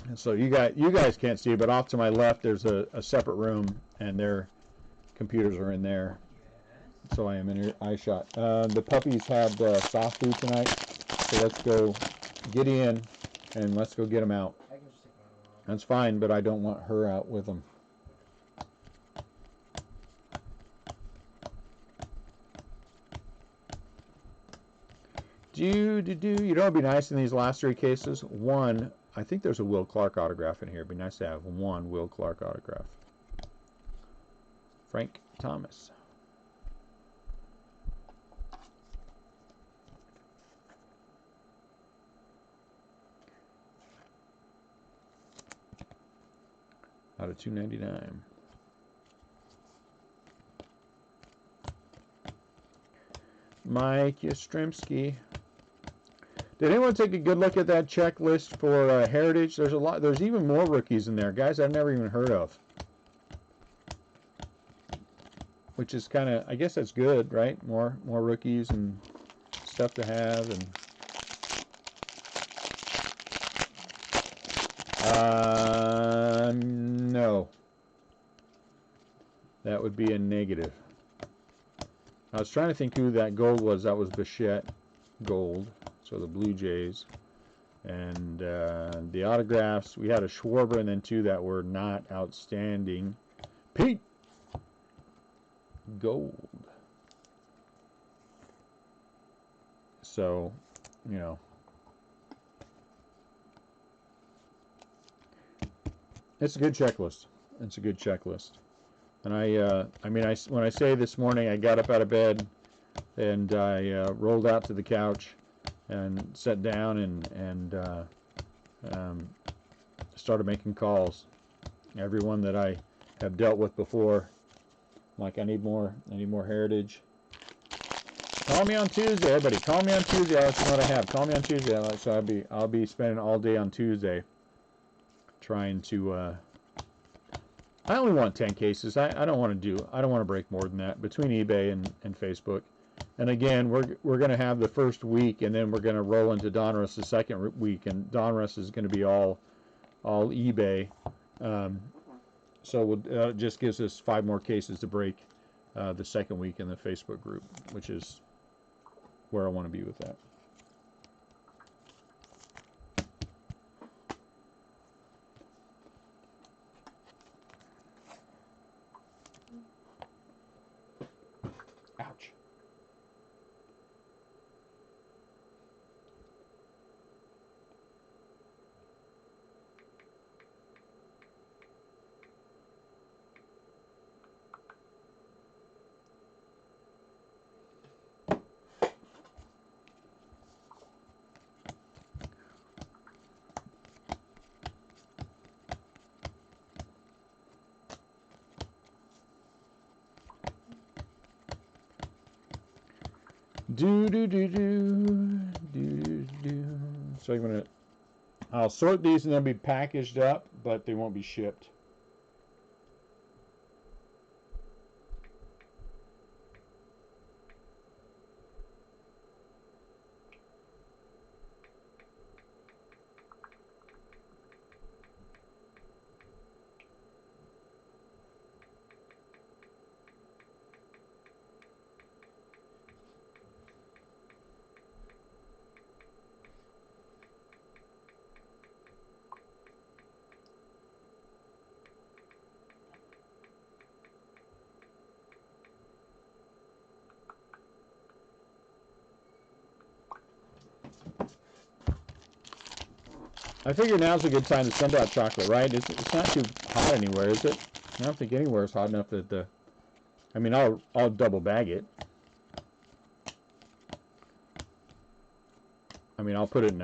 And so you guys can't see, but off to my left there's a separate room, and their computers are in there. So I am in eye shot. The puppies had soft food tonight, so let's go get in and let's go get them out. That's fine, but I don't want her out with them. You know what would be nice in these last 3 cases? One, I think there's a Will Clark autograph in here. It'd be nice to have one Will Clark autograph. Frank Thomas. Out of 299. Mike Yastrzemski. Did anyone take a good look at that checklist for Heritage? There's a lot. There's even more rookies in there, guys I've never even heard of. Which is kind of, I guess that's good, right? More rookies and stuff to have. And no, that would be a negative. I was trying to think who that gold was. That was Bichette gold. So the Blue Jays. And the autographs, we had a Schwarber and then 2 that were not outstanding. Pete gold. So, you know. It's a good checklist. It's a good checklist. And when I say this morning, I got up out of bed and I rolled out to the couch and sat down and started making calls. Everyone that I have dealt with before, I'm like, I need more Heritage. Call me on Tuesday, everybody. Call me on Tuesday. I'll let you know what I have. Call me on Tuesday. So I'll be spending all day on Tuesday trying to I only want 10 cases. I don't want to break more than that between eBay and Facebook. And again, we're going to have the first week, and then we're going to roll into Donruss the second week, and Donruss is going to be all eBay. So it just gives us 5 more cases to break the second week in the Facebook group, which is where I want to be with that. Ouch. Do do do do do do. So I'll sort these and they'll be packaged up, but they won't be shipped. I figure now's a good time to send out chocolate, right? It's not too hot anywhere, is it? I don't think anywhere is hot enough that the... I mean, I'll double bag it. I mean, I'll put it in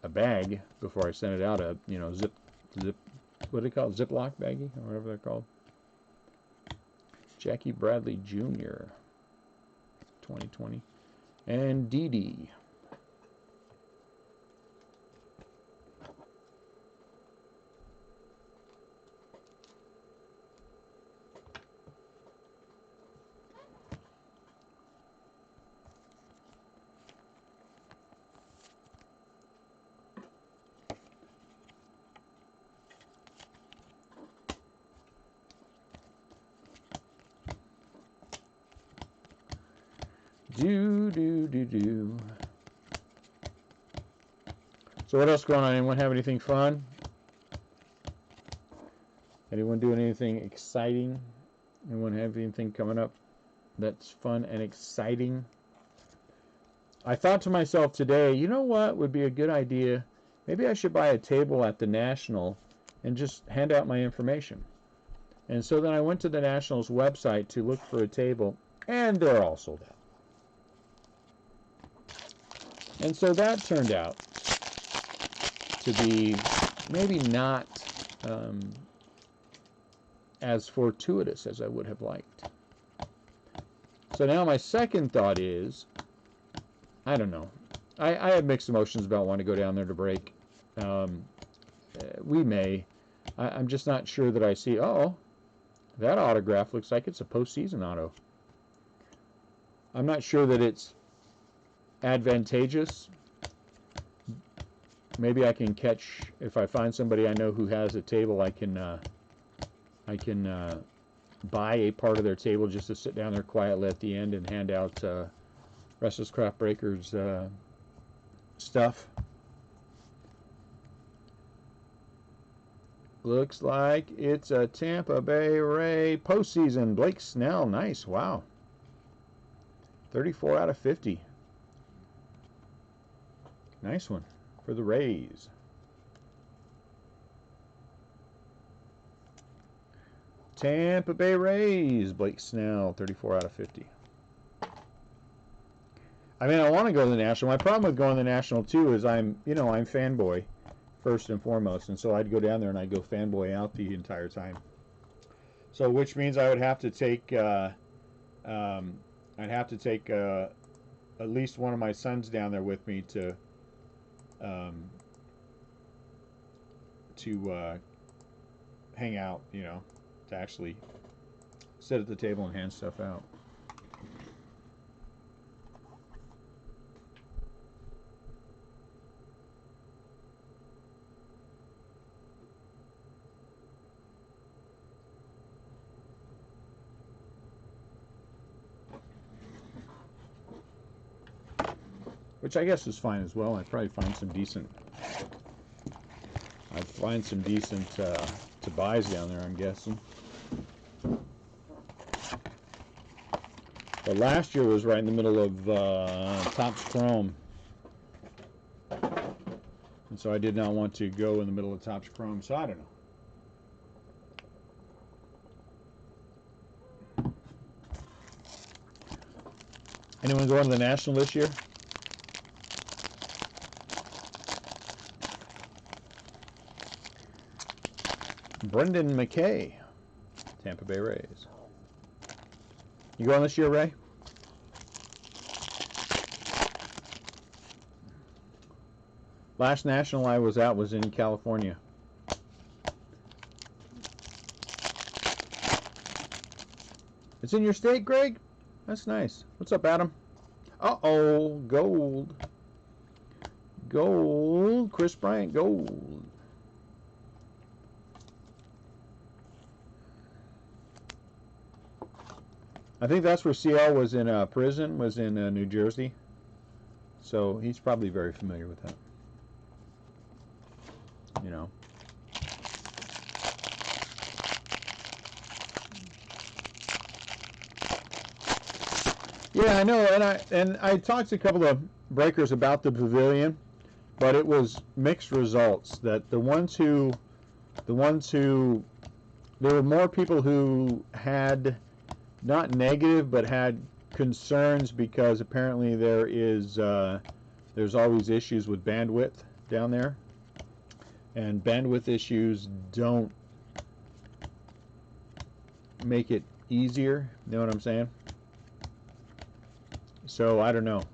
a bag before I send it out. Zip, what do they call it? Ziploc baggie or whatever they're called. Jackie Bradley Jr. 2020 and Dee Dee. Do. So what else going on? Anyone have anything fun? Anyone doing anything exciting? Anyone have anything coming up that's fun and exciting? I thought to myself today, you know what would be a good idea? Maybe I should buy a table at the National and just hand out my information. And so then I went to the National's website to look for a table, and they're all sold out. And so that turned out to be maybe not as fortuitous as I would have liked. So now my second thought is, I don't know. I have mixed emotions about wanting to go down there to break. We may. I'm just not sure that I see, oh, that autograph looks like it's a postseason auto. I'm not sure that it's advantageous. Maybe I can catch, if I find somebody I know who has a table, I can buy a part of their table just to sit down there quietly at the end and hand out Restlesscraft Breakers stuff. Looks like it's a Tampa Bay Ray postseason. Blake Snell, nice, wow. 34 out of 50. Nice one for the Rays. Tampa Bay Rays, Blake Snell, 34 out of 50. I mean, I want to go to the National. My problem with going to the National, too, is I'm fanboy, first and foremost. And so I'd go down there and I'd go fanboy out the entire time. So, which means I would have to take, at least one of my sons down there with me to hang out, to actually sit at the table and hand stuff out. Which I guess is fine as well. I'd probably find some decent. I'd find some decent to buys down there, I'm guessing. But last year was right in the middle of Topps Chrome. And so I did not want to go in the middle of Topps Chrome, so I don't know. Anyone going to the National this year? Brendan McKay, Tampa Bay Rays. You going this year, Ray? Last National I was at was in California. It's in your state, Greg? That's nice. What's up, Adam? Uh-oh, gold. Gold. Chris Bryant, gold. I think that's where CL was in prison, was in New Jersey. So he's probably very familiar with that. You know. Yeah, I know, and I talked to a couple of breakers about the pavilion, but it was mixed results. That there were more people who had not negative, but had concerns because apparently there's always issues with bandwidth down there, and bandwidth issues don't make it easier. You know what I'm saying? So I don't know.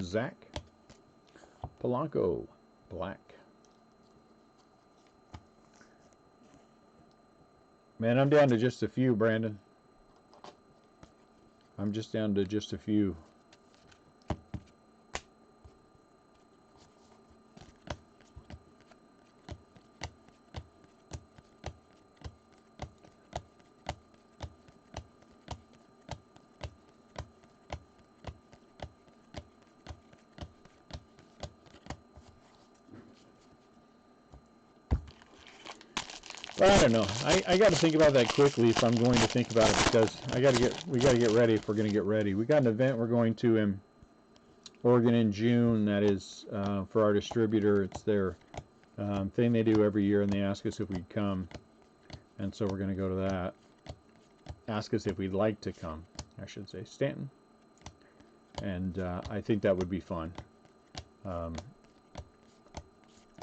Zach Polanco, black. Man, I'm down to just a few, Brandon. I'm just down to just a few. Well, I don't know. I got to think about that quickly if I'm going to think about it, because we got to get ready if we're going to get ready. We got an event we're going to in Oregon in June. That is for our distributor. It's their thing they do every year, and they ask us if we'd come, and so we're going to go to that. Ask us if we'd like to come, I should say, Stanton. And I think that would be fun.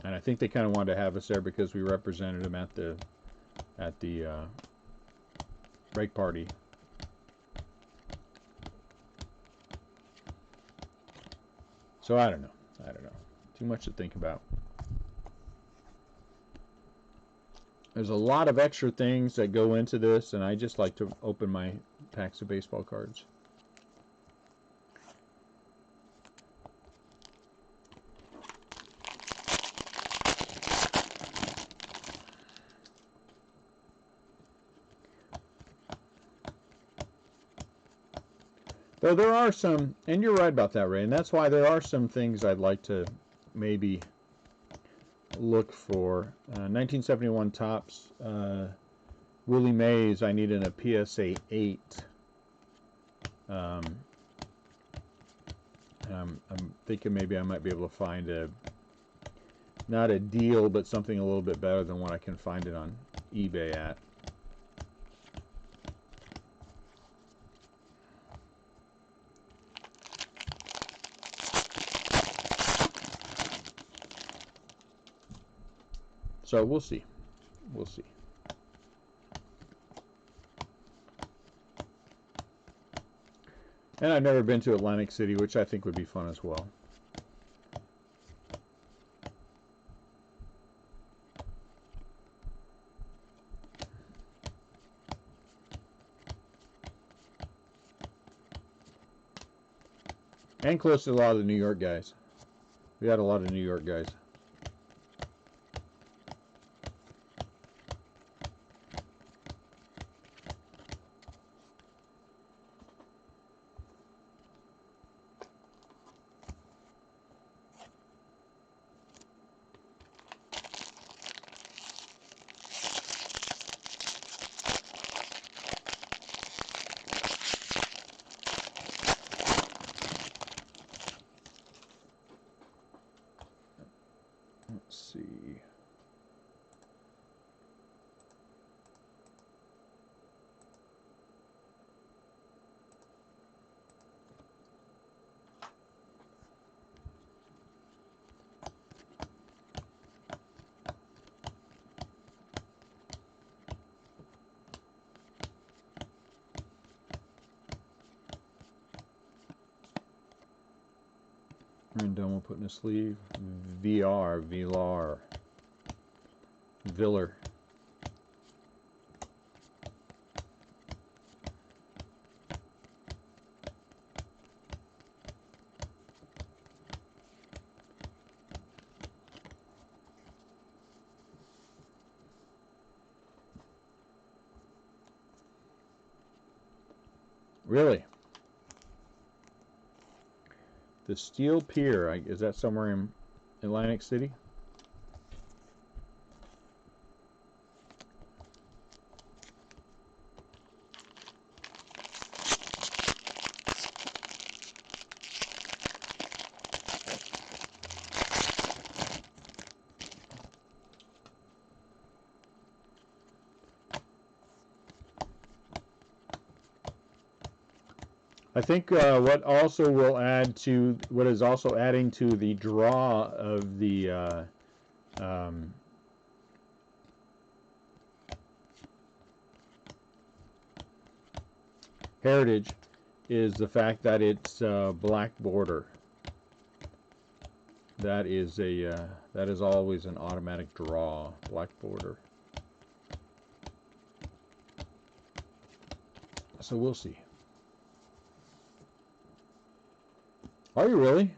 And I think they kind of wanted to have us there because we represented them at the break party. So I don't know. Too much to think about. There's a lot of extra things that go into this, and I just like to open my packs of baseball cards. Though there are some, and you're right about that, Ray, and that's why there are some things I'd like to maybe look for. 1971 Topps, Willie Mays, I need in a PSA 8. I'm thinking maybe I might be able to find not a deal, but something a little bit better than what I can find it on eBay at. So we'll see. We'll see. And I've never been to Atlantic City, which I think would be fun as well. And close to a lot of the New York guys. We had a lot of New York guys. Let's see. And done, we'll put in a sleeve. VR, Vilar, Viller. Really? The Steel Pier, is that somewhere in Atlantic City? I think what also will add to what is also adding to the draw of the Heritage is the fact that it's black border. That is always an automatic draw, black border. So we'll see. Are you really?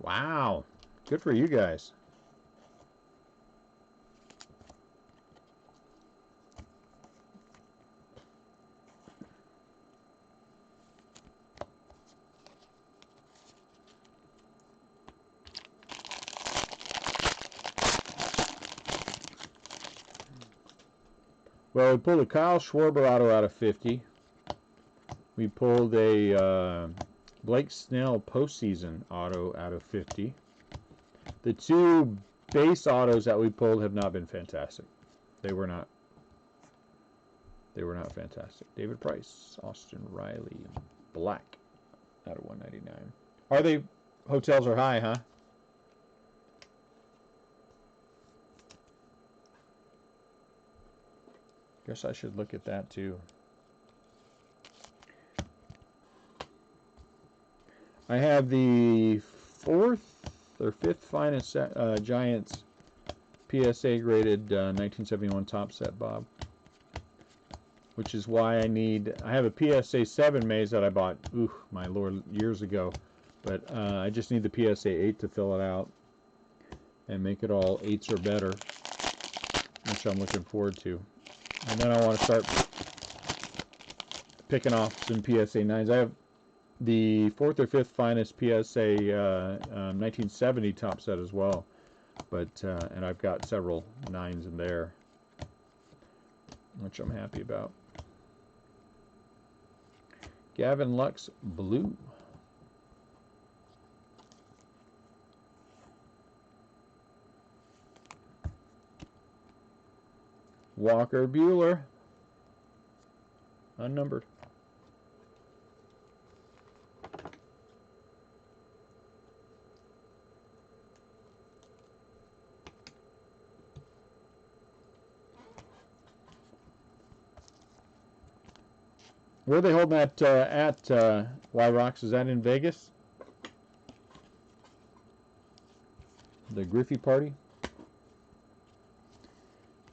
Wow. Good for you guys. Well, we pulled a Kyle Schwarber auto out of 50. We pulled a Blake Snell postseason auto out of 50. The two base autos that we pulled have not been fantastic. They were not fantastic. David Price, Austin Riley, black out of 199. Are they? Hotels are high, huh? Guess I should look at that too. I have the 4th or 5th finest Giants PSA graded 1971 top set, Bob. Which is why I have a PSA 7 maze that I bought, ooh, my lord, years ago. But I just need the PSA 8 to fill it out and make it all 8s or better, which I'm looking forward to. And then I want to start picking off some PSA 9s. I have the 4th or 5th finest PSA 1970 top set as well, but and I've got several 9s in there, which I'm happy about. Gavin Lux blue. Walker Bueller. Unnumbered. Where are they holding that at Y-Rocks? Is that in Vegas? The Griffey party?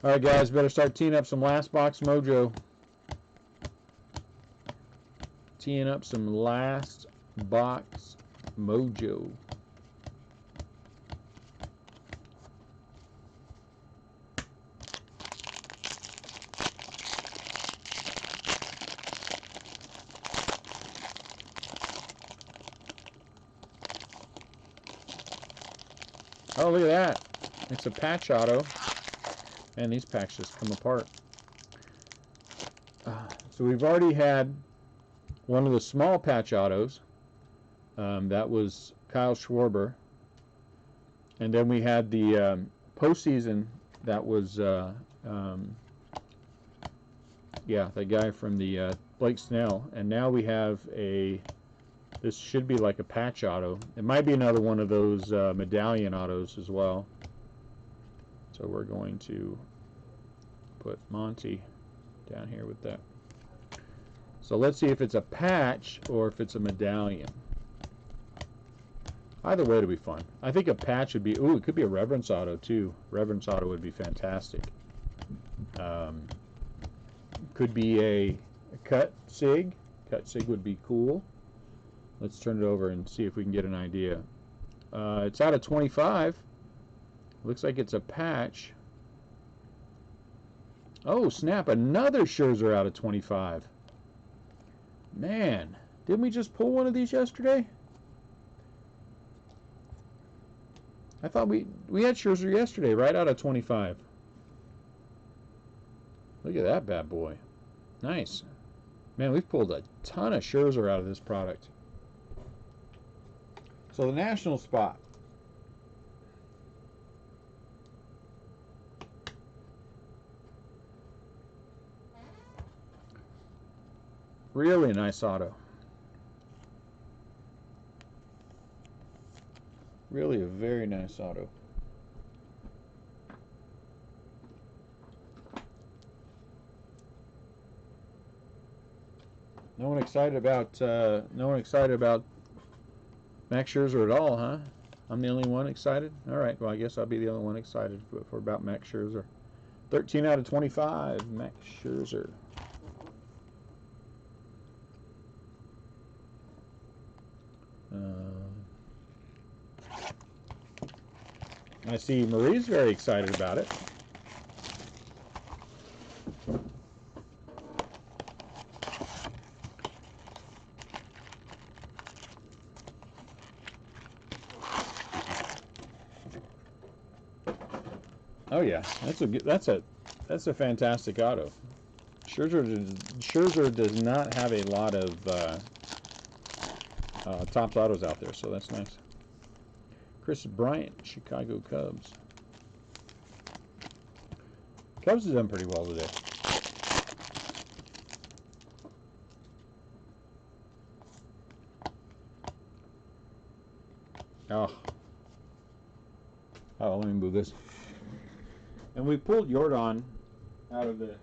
Alright guys, better start teeing up some last box mojo. Teeing up some last box mojo. Oh, look at that. It's a patch auto. And these packs just come apart. So we've already had one of the small patch autos. That was Kyle Schwarber. And then we had the postseason. That was, yeah, the guy from the Blake Snell. And now we have a... This should be like a patch auto. It might be another one of those medallion autos as well. So we're going to put Monty down here with that. So let's see if it's a patch or if it's a medallion. Either way it'll be fun. I think a patch would be, ooh, it could be a Reverence auto too. Reverence auto would be fantastic. Could be a cut sig. Cut sig would be cool. Let's turn it over and see if we can get an idea. It's out of 25. Looks like it's a patch. Oh, snap. Another Scherzer out of 25. Man, didn't we just pull one of these yesterday? I thought we had Scherzer yesterday, right out of 25. Look at that bad boy. Nice. Man, we've pulled a ton of Scherzer out of this product. So the national spot. Really nice auto. Really a very nice auto. No one excited about Max Scherzer at all, huh? I'm the only one excited? All right, well, I guess I'll be the only one excited for about Max Scherzer. 13 out of 25, Max Scherzer. I see Marie's very excited about it. Oh yeah, that's a fantastic auto. Scherzer does not have a lot of Topps autos out there, so that's nice. Chris Bryant, Chicago Cubs. Cubs have done pretty well today. Oh, let me move this. And we pulled Jordan out of the...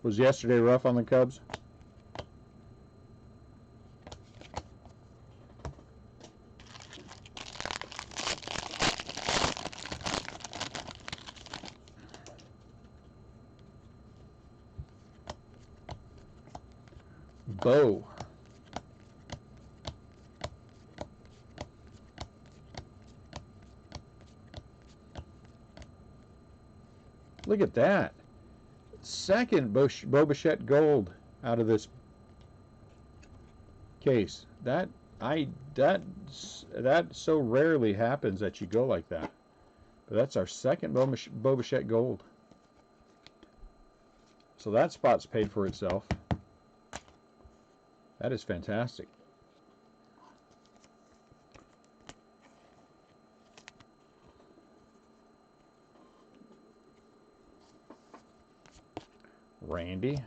Was yesterday rough on the Cubs? Bo. Look at that. Second Bo Bichette gold out of this case. That That so rarely happens that you go like that. But that's our second Bo Bichette Gold. So that spot's paid for itself. That is fantastic. Randy.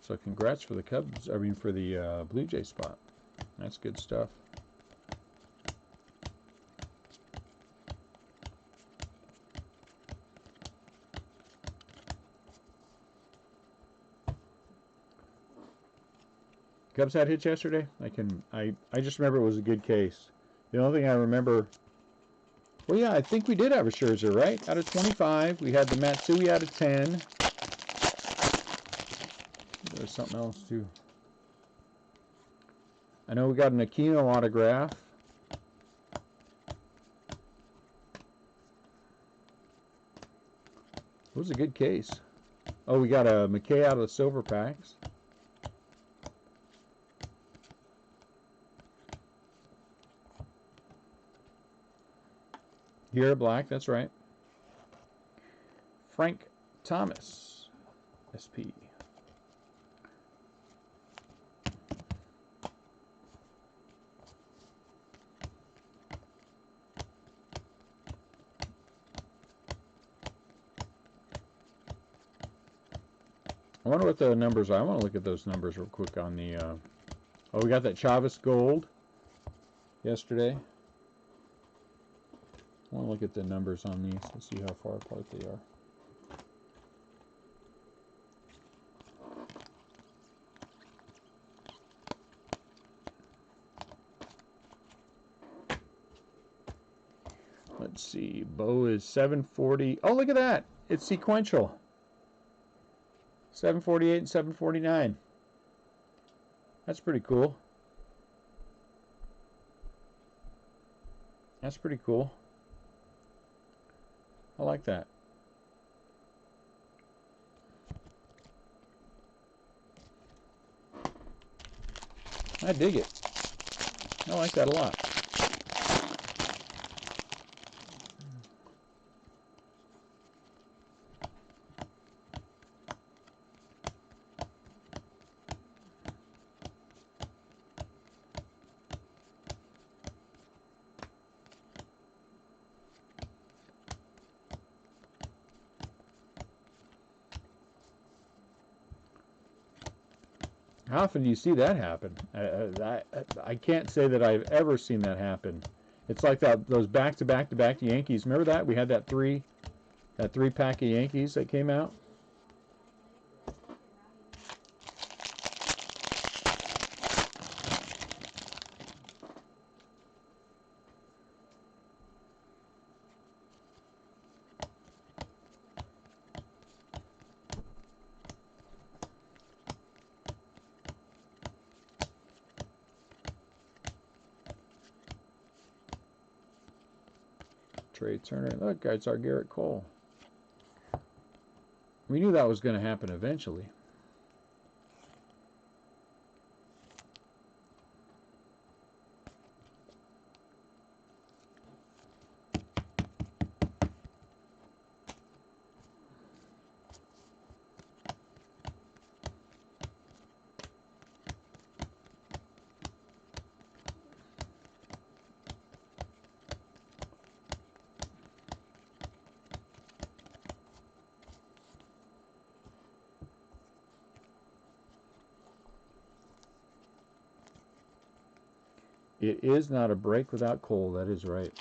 So congrats for the Cubs, I mean for the Blue Jay spot. That's good stuff. Cubs had hits yesterday. I just remember it was a good case. The only thing I remember, well, yeah, I think we did have a Scherzer, right? Out of 25, we had the Matsui out of 10. There was something else too. I know we got an Aquino autograph. It was a good case. Oh, we got a McKay out of the silver packs. Here, black, that's right. Frank Thomas, SP. I wonder what the numbers are. I want to look at those numbers real quick on the... oh, we got that Chavez Gold yesterday. I want to look at the numbers on these and see how far apart they are. Let's see. Bo is 740. Oh, look at that. It's sequential. 748 and 749. That's pretty cool. That's pretty cool. I like that. I dig it. I like that a lot. How often do you see that happen? I can't say that I've ever seen that happen. It's like those back-to-back-to-back Yankees. Remember that? We had that three pack of Yankees that came out. Trey Turner. Look, it's our Garrett Cole. We knew that was going to happen eventually. It is not a break without Cole. That is right.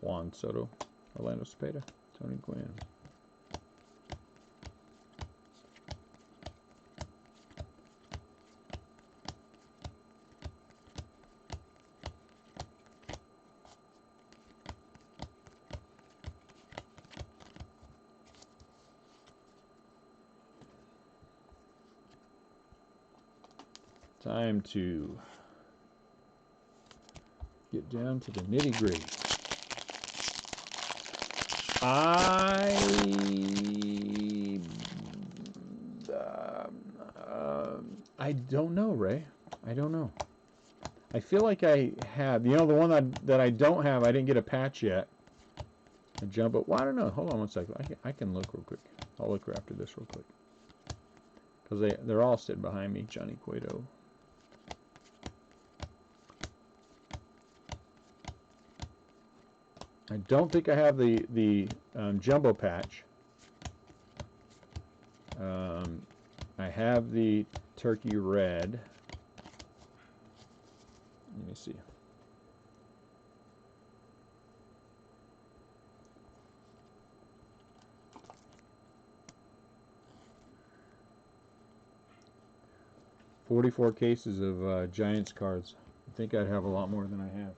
Juan Soto, Orlando Cepeda, Tony Gwynn. Time to get down to the nitty-gritty. I don't know, Ray. I don't know. I feel like I have, you know, the one that I don't have, I didn't get a patch yet. A jumbo. Well, I don't know. Hold on one second. I can look real quick. I'll look after this real quick. Because they're all sitting behind me, Johnny Cueto. I don't think I have the jumbo patch. I have the turkey red. Let me see. $44 cases of Giants cards. I think I'd have a lot more than I have.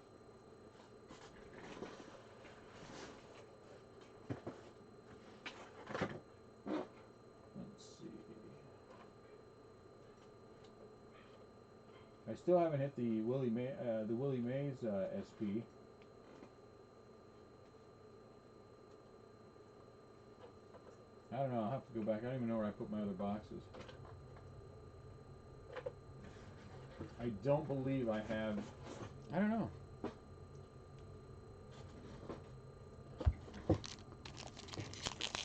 I still haven't hit the Willie Mays SP. I don't know. I'll have to go back. I don't even know where I put my other boxes. I don't believe I have. I don't know.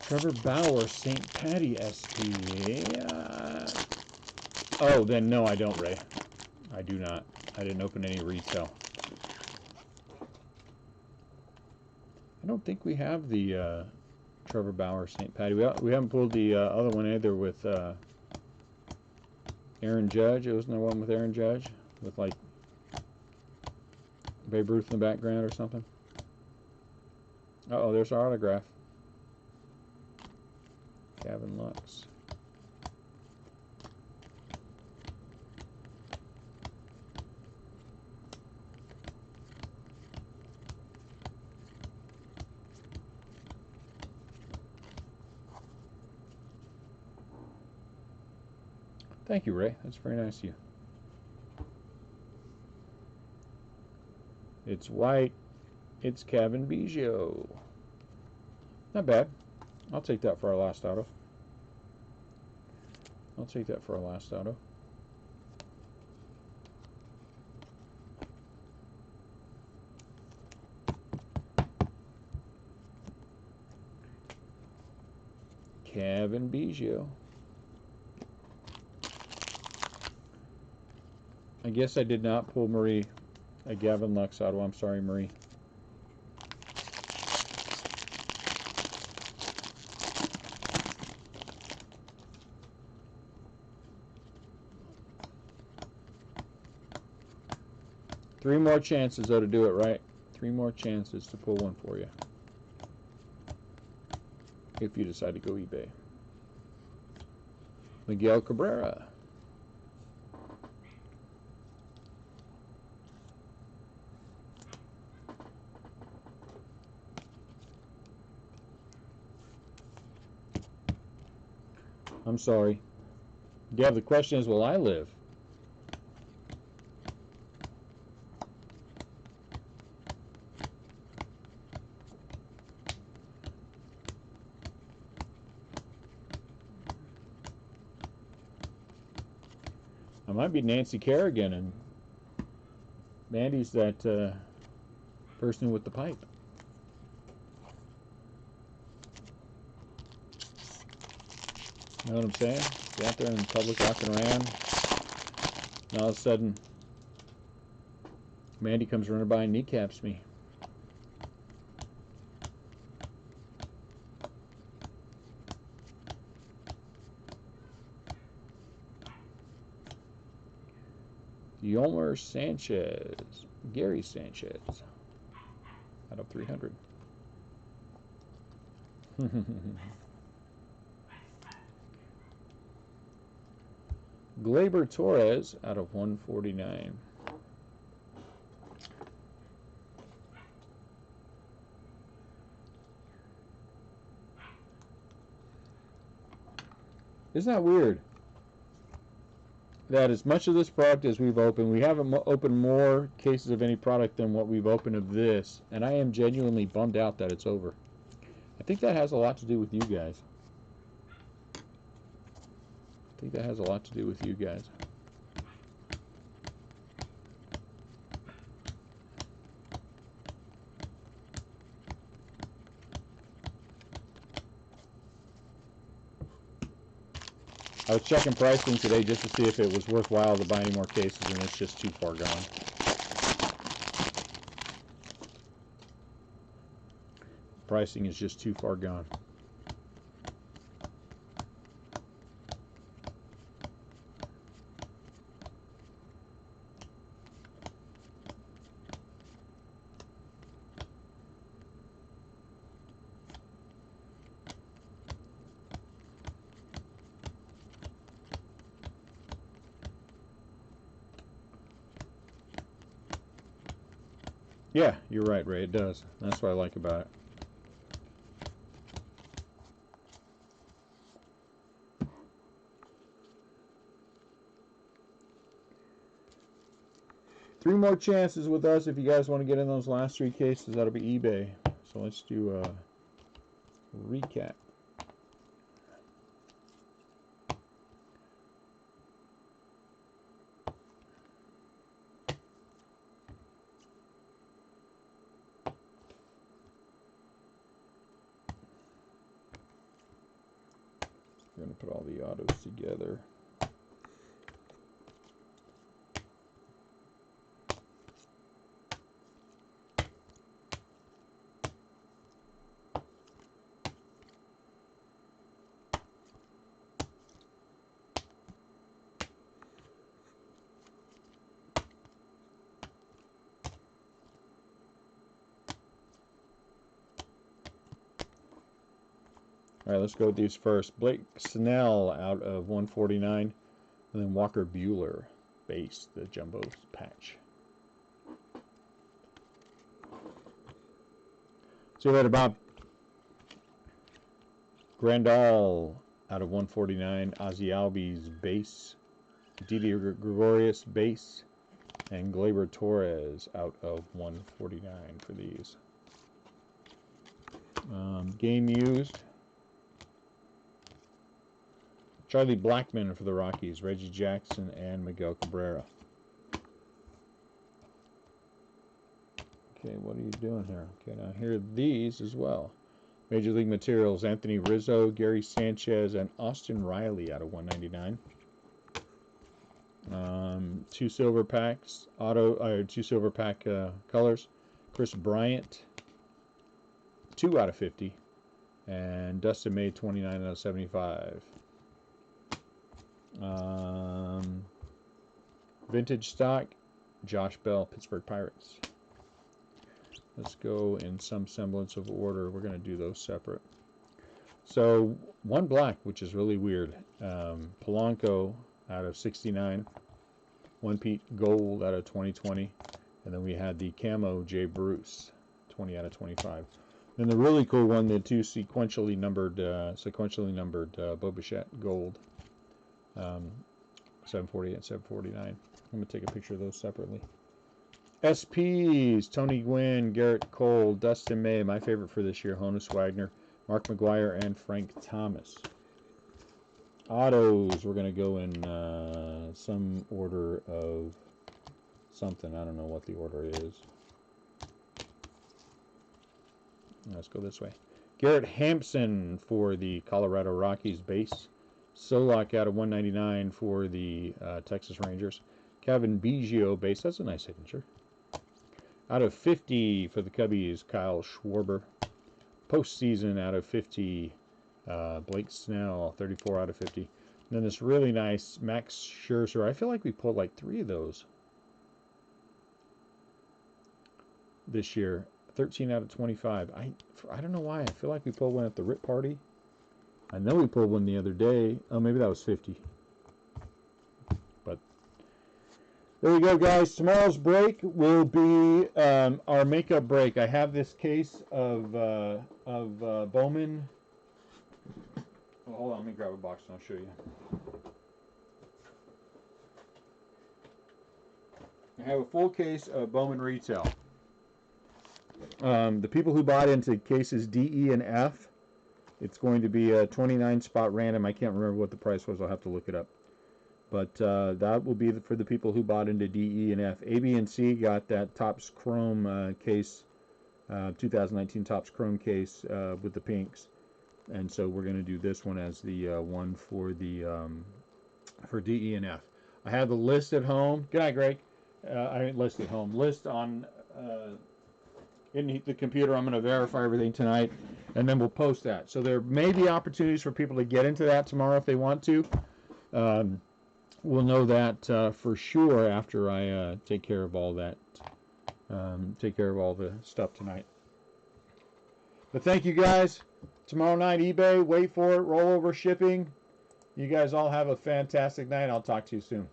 Trevor Bauer, St. Patty SP. Oh, then no, I don't, Ray. I do not. I didn't open any retail. I don't think we have the Trevor Bauer St. Patty. We haven't pulled the other one either with Aaron Judge. It wasn't the one with Aaron Judge with like Babe Ruth in the background or something. Uh-oh, there's our autograph. Gavin Lux. Thank you, Ray. That's very nice of you. It's white. It's Kevin Biggio. Not bad. I'll take that for our last auto. I'll take that for our last auto. Kevin Biggio. I guess I did not pull Marie a Gavin Lux auto. I'm sorry, Marie. Three more chances, though, to do it right. Three more chances to pull one for you. If you decide to go eBay. Miguel Cabrera. I'm sorry. Yeah, the question is, will I live? I might be Nancy Kerrigan, and Mandy's that person with the pipe. You know what I'm saying? Be out there in public walking around, and all of a sudden, Mandy comes running by and kneecaps me. Yolmer Sanchez, Gary Sanchez, out of 300. Gleyber Torres out of 149. Isn't that weird? that as much of this product as we've opened, we haven't opened more cases of any product than what we've opened of this, and I am genuinely bummed out that it's over. I think that has a lot to do with you guys. I think that has a lot to do with you guys. I was checking pricing today just to see if it was worthwhile to buy any more cases, and it's just too far gone. Pricing is just too far gone. Yeah, you're right, Ray. It does. That's what I like about it. Three more chances with us if you guys want to get in those last three cases. That'll be eBay. So let's do a recap. We're going to put all the autos together. All right, let's go with these first. Blake Snell out of 149, and then Walker Buehler base, the jumbo patch. See you later, Bob. Grandal out of 149, Ozzie Albies base, Didi Gregorius base, and Gleyber Torres out of 149 for these. Game used. Charlie Blackmon for the Rockies, Reggie Jackson, and Miguel Cabrera. Okay, what are you doing here? Okay, now here are these as well. Major League Materials, Anthony Rizzo, Gary Sanchez, and Austin Riley out of 199. Two silver packs, two silver pack colors. Chris Bryant, 2 out of 50. And Dustin May, 29 out of 75. Vintage stock, Josh Bell, Pittsburgh Pirates. Let's go in some semblance of order. We're going to do those separate. So, one black, which is really weird. Polanco out of 69. One Pete Gold out of 2020. And then we had the camo Jay Bruce, 20 out of 25. Then the really cool one, the two sequentially numbered Bo Bichette Gold. 748 and 749. I'm going to take a picture of those separately. SPs, Tony Gwynn, Garrett Cole, Dustin May, my favorite for this year, Honus Wagner, Mark McGuire, and Frank Thomas. Autos, we're going to go in some order of something. I don't know what the order is. Let's go this way. Garrett Hampson for the Colorado Rockies base. Solak out of 199 for the Texas Rangers. Kevin Biggio base. That's a nice signature. Out of 50 for the Cubbies, Kyle Schwarber. Postseason out of 50, Blake Snell, 34 out of 50. And then this really nice Max Scherzer. I feel like we pulled like 3 of those this year. 13 out of 25. I don't know why. I feel like we pulled one at the Rip Party. I know we pulled one the other day. Oh, maybe that was 50. But there we go, guys. Tomorrow's break will be our makeup break. I have this case of Bowman. Well, hold on, let me grab a box and I'll show you. I have a full case of Bowman Retail. The people who bought into cases D, E, and F, it's going to be a 29 spot random. I can't remember what the price was. I'll have to look it up. But that will be for the people who bought into D, E, and F. A, B, and C got that Topps Chrome case, 2019 Topps Chrome case with the pinks. And so we're going to do this one as the one for the for D, E, and F. I have the list at home. Good night, Greg. I mean, list at home. List on in the computer. I'm going to verify everything tonight, and then we'll post that. So there may be opportunities for people to get into that tomorrow if they want to. We'll know that for sure after I take care of all that. Take care of all the stuff tonight. But thank you guys. Tomorrow night, eBay. Wait for it. Rollover shipping. You guys all have a fantastic night. I'll talk to you soon.